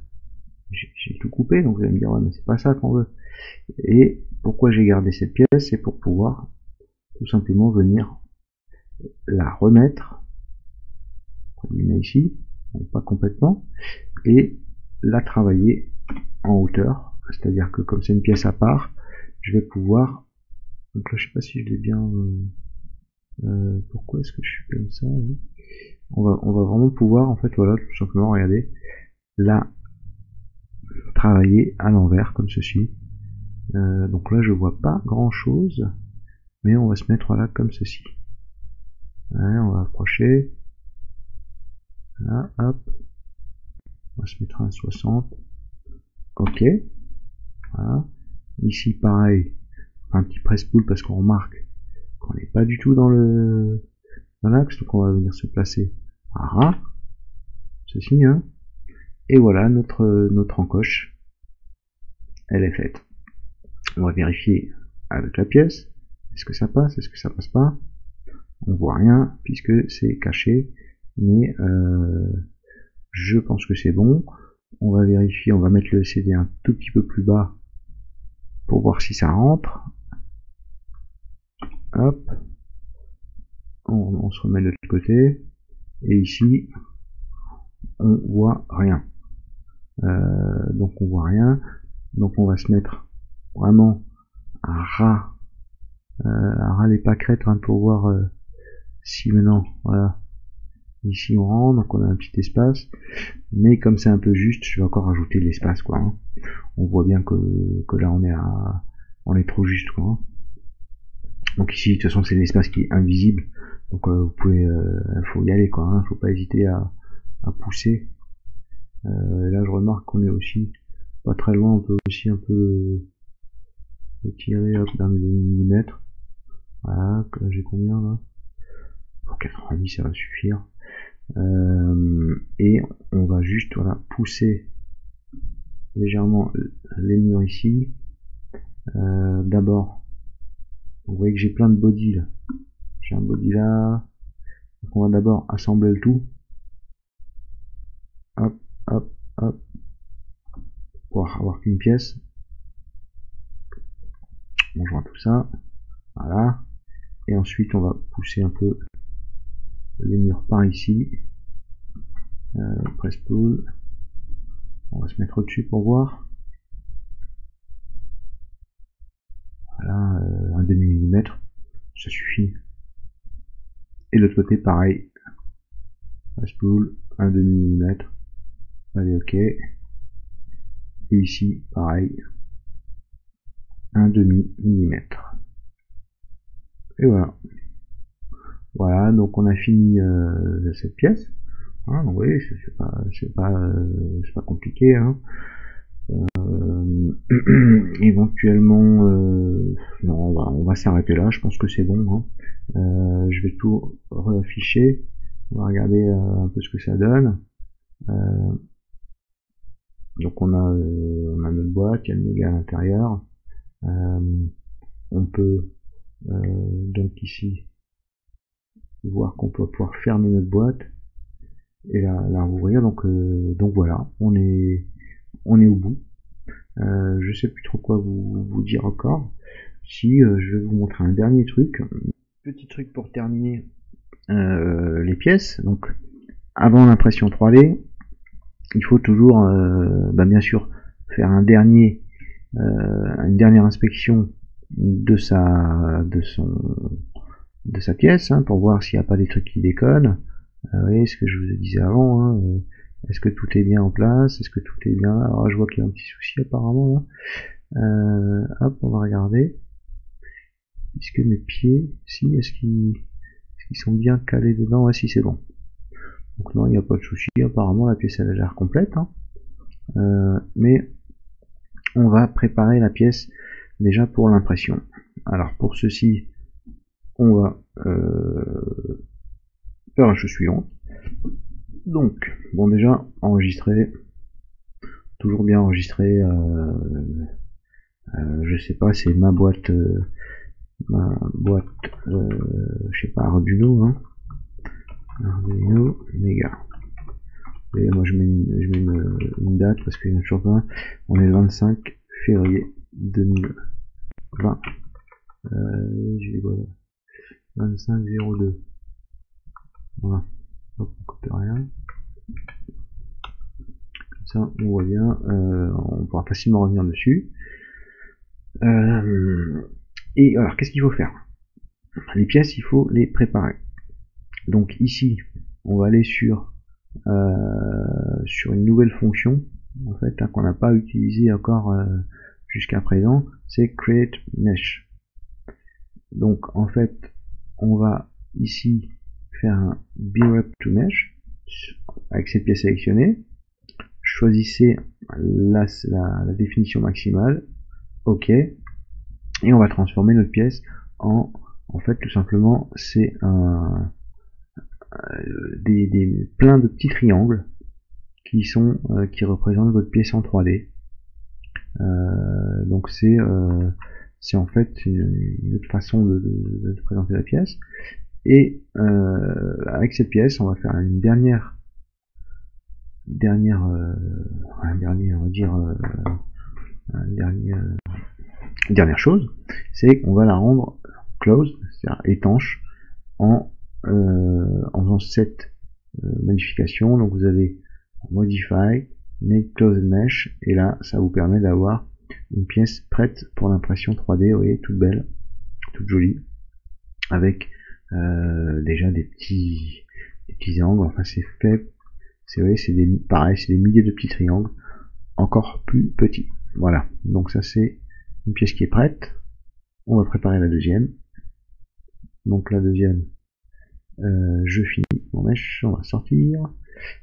j'ai tout coupé. Donc vous allez me dire, ouais, mais c'est pas ça qu'on veut. Et pourquoi j'ai gardé cette pièce? C'est pour pouvoir tout simplement venir la remettre ici, bon, pas complètement, et la travailler en hauteur. C'est-à-dire que comme c'est une pièce à part, je vais pouvoir. Donc là, je sais pas si je l'ai bien. Pourquoi est-ce que je suis comme ça? Oui. On va vraiment pouvoir, en fait, voilà, tout simplement, regardez, là, travailler à l'envers, comme ceci. Donc là, je vois pas grand-chose, mais on va se mettre là, comme ceci. Ouais, on va approcher. Là, hop. On va se mettre à 60. Ok. Voilà. Ici, pareil, un petit presse-poule parce qu'on remarque qu'on n'est pas du tout dans l'axe, donc on va venir se placer à ceci, hein. Et voilà, notre encoche, elle est faite. On va vérifier avec la pièce, est-ce que ça passe, est-ce que ça passe pas? On voit rien puisque c'est caché, mais je pense que c'est bon. On va vérifier, on va mettre le CD un tout petit peu plus bas pour voir si ça rentre. Hop, on se remet de l'autre côté, et ici, on voit rien. Donc on voit rien, donc on va se mettre vraiment à ras les pâquerettes hein, pour voir si maintenant, voilà, ici on rentre, donc on a un petit espace, mais comme c'est un peu juste, je vais encore rajouter de l'espace quoi. Hein. On voit bien que là on est trop juste quoi. Hein. Donc ici de toute façon c'est l'espace qui est invisible, donc vous pouvez, faut y aller quoi. Hein. Faut pas hésiter à pousser. Là je remarque qu'on est aussi pas très loin, on peut aussi un peu tirer d'un millimètre. Voilà, j'ai combien là? Pour 90 ça va suffire. Et on va juste voilà, pousser légèrement les murs ici. D'abord, vous voyez que j'ai plein de body là. J'ai un body là. Donc on va d'abord assembler le tout. Hop, hop, hop. Pour avoir qu'une pièce. On joint tout ça. Voilà. et ensuite on va pousser un peu les murs par ici. Press pull. On va se mettre au-dessus pour voir. Voilà, un demi-millimètre, ça suffit. Et l'autre côté, pareil. Press pull, un demi-millimètre. Allez, ok. Et ici, pareil. Un demi-millimètre. Et voilà. Voilà, donc on a fini cette pièce. Hein, donc vous voyez, c'est pas compliqué. Hein. Éventuellement, non, on va s'arrêter là. Je pense que c'est bon. Hein. Je vais tout réafficher. On va regarder un peu ce que ça donne. Donc on a notre boîte, il y a le méga à l'intérieur. On peut donc ici voir qu'on peut pouvoir fermer notre boîte et la rouvrir. Donc voilà, on est au bout. Je sais plus trop quoi vous dire encore. Si je vais vous montrer un dernier truc, petit truc pour terminer les pièces. Donc avant l'impression 3D, il faut toujours bien sûr faire une dernière inspection de sa pièce, hein, pour voir s'il n'y a pas des trucs qui déconnent. Vous voyez ce que je vous disais avant, hein, est-ce que tout est bien en place, est-ce que tout est bien. Alors je vois qu'il y a un petit souci apparemment là. Hop, on va regarder. Est-ce que mes pieds, si, est-ce qu'ils sont bien calés dedans? Ouais, si, c'est bon. Donc non, il n'y a pas de souci. Apparemment la pièce elle a l'air complète, hein. Mais on va préparer la pièce déjà pour l'impression. Alors pour ceci, on va faire la chose suivante. Donc, bon, déjà enregistrer, toujours bien enregistrer. Je sais pas, c'est ma boîte, je sais pas, Arduino, hein. Arduino méga. Et moi je mets une date parce qu'il n'y a toujours pas. On est le 25 février 2020. J'ai voilà. 25-02. Voilà. Hop, on copie rien. Comme ça, on voit bien. On pourra facilement revenir dessus. Et alors, qu'est-ce qu'il faut faire? Les pièces, il faut les préparer. Donc ici, on va aller sur une nouvelle fonction, en fait, hein, qu'on n'a pas utilisé encore jusqu'à présent, c'est Create Mesh. Donc en fait, on va ici faire un Build Up to Mesh avec cette pièce sélectionnée. Choisissez la définition maximale, OK, et on va transformer notre pièce en fait tout simplement c'est plein de petits triangles qui représentent votre pièce en 3D. Donc c'est en fait une autre façon de présenter la pièce. Et avec cette pièce, on va faire une dernière chose, c'est qu'on va la rendre closed, c'est-à-dire étanche, en faisant cette modification. Donc vous avez Modify, Make Closed Mesh, et là ça vous permet d'avoir une pièce prête pour l'impression 3D, vous voyez, toute belle, toute jolie, avec déjà des petits angles. Enfin c'est fait, c'est pareil, c'est des milliers de petits triangles encore plus petits. Voilà, donc ça c'est une pièce qui est prête. On va préparer la deuxième. Donc la deuxième, je finis mon mesh, on va sortir.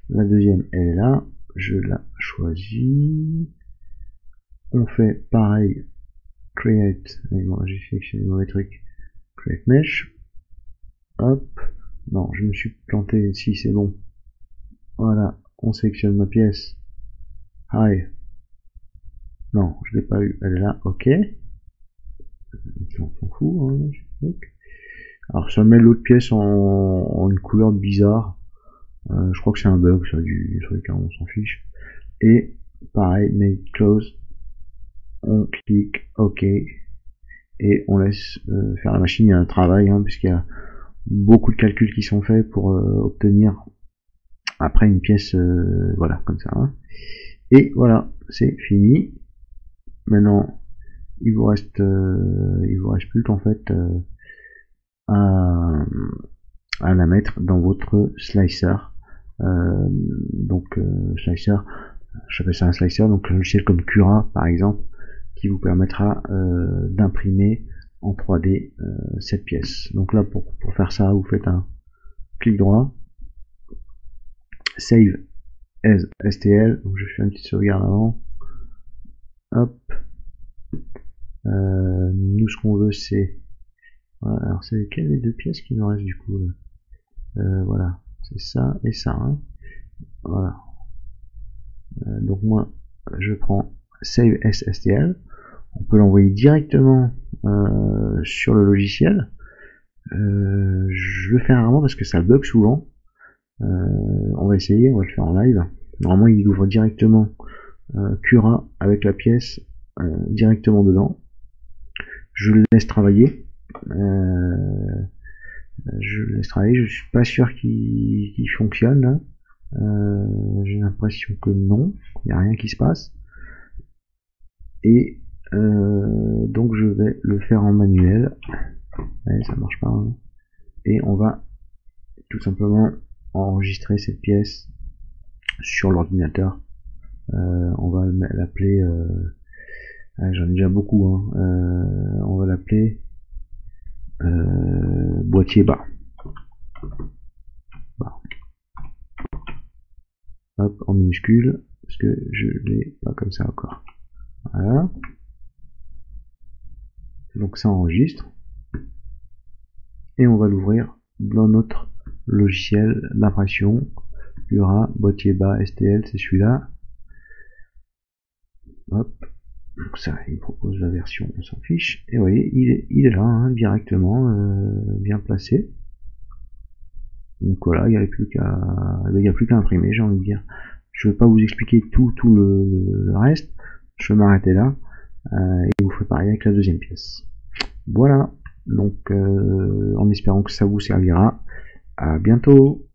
La deuxième, elle est là, je la choisis. On fait pareil, Create, j'ai sélectionné le mauvais truc, Create Mesh. Hop, non, je me suis planté ici, c'est bon. Voilà, on sélectionne ma pièce. Hi. Non, je l'ai pas eu, elle est là, ok. On s'en fout, hein, alors ça met l'autre pièce en une couleur bizarre. Je crois que c'est un bug, ça, du truc, hein, on s'en fiche. Et pareil, Make Close, on clique OK, et on laisse faire la machine. Il y a un travail, hein, puisqu'il y a beaucoup de calculs qui sont faits pour obtenir après une pièce, voilà, comme ça. Hein. Et voilà, c'est fini. Maintenant, il vous reste plus qu'en fait à la mettre dans votre slicer. Donc slicer, j'appelle ça un slicer, donc un logiciel comme Cura par exemple, qui vous permettra d'imprimer en 3D cette pièce. Donc là, pour faire ça, vous faites un clic droit, Save as STL, donc je fais une petite sauvegarde avant, hop, nous ce qu'on veut c'est, voilà, alors c'est lesquelles les deux pièces qui nous restent du coup, voilà, c'est ça et ça, hein. Voilà, donc moi je prends Save as STL, on peut l'envoyer directement sur le logiciel. Je le fais rarement parce que ça bug souvent. On va essayer, on va le faire en live. Normalement il ouvre directement Cura avec la pièce directement dedans. Je le laisse travailler. Je suis pas sûr qu'il fonctionne là. J'ai l'impression que non, il n'y a rien qui se passe. Et donc je vais le faire en manuel. Ouais, ça marche pas. Hein. Et on va tout simplement enregistrer cette pièce sur l'ordinateur. On va l'appeler, j'en ai déjà beaucoup, hein. On va l'appeler boîtier bas. Hop, en minuscule, parce que je l'ai pas comme ça encore. Voilà. Donc ça enregistre. Et on va l'ouvrir dans notre logiciel d'impression. Cura, boîtier bas, STL, c'est celui-là. Hop. Donc ça, il me propose la version, on s'en fiche. Et vous voyez, il est là, hein, directement, bien placé. Donc voilà, il n'y a plus qu'à imprimer, j'ai envie de dire. Je ne vais pas vous expliquer tout le reste. Je vais m'arrêter là. Et vous ferez pareil avec la deuxième pièce. Voilà. Donc, en espérant que ça vous servira. À bientôt.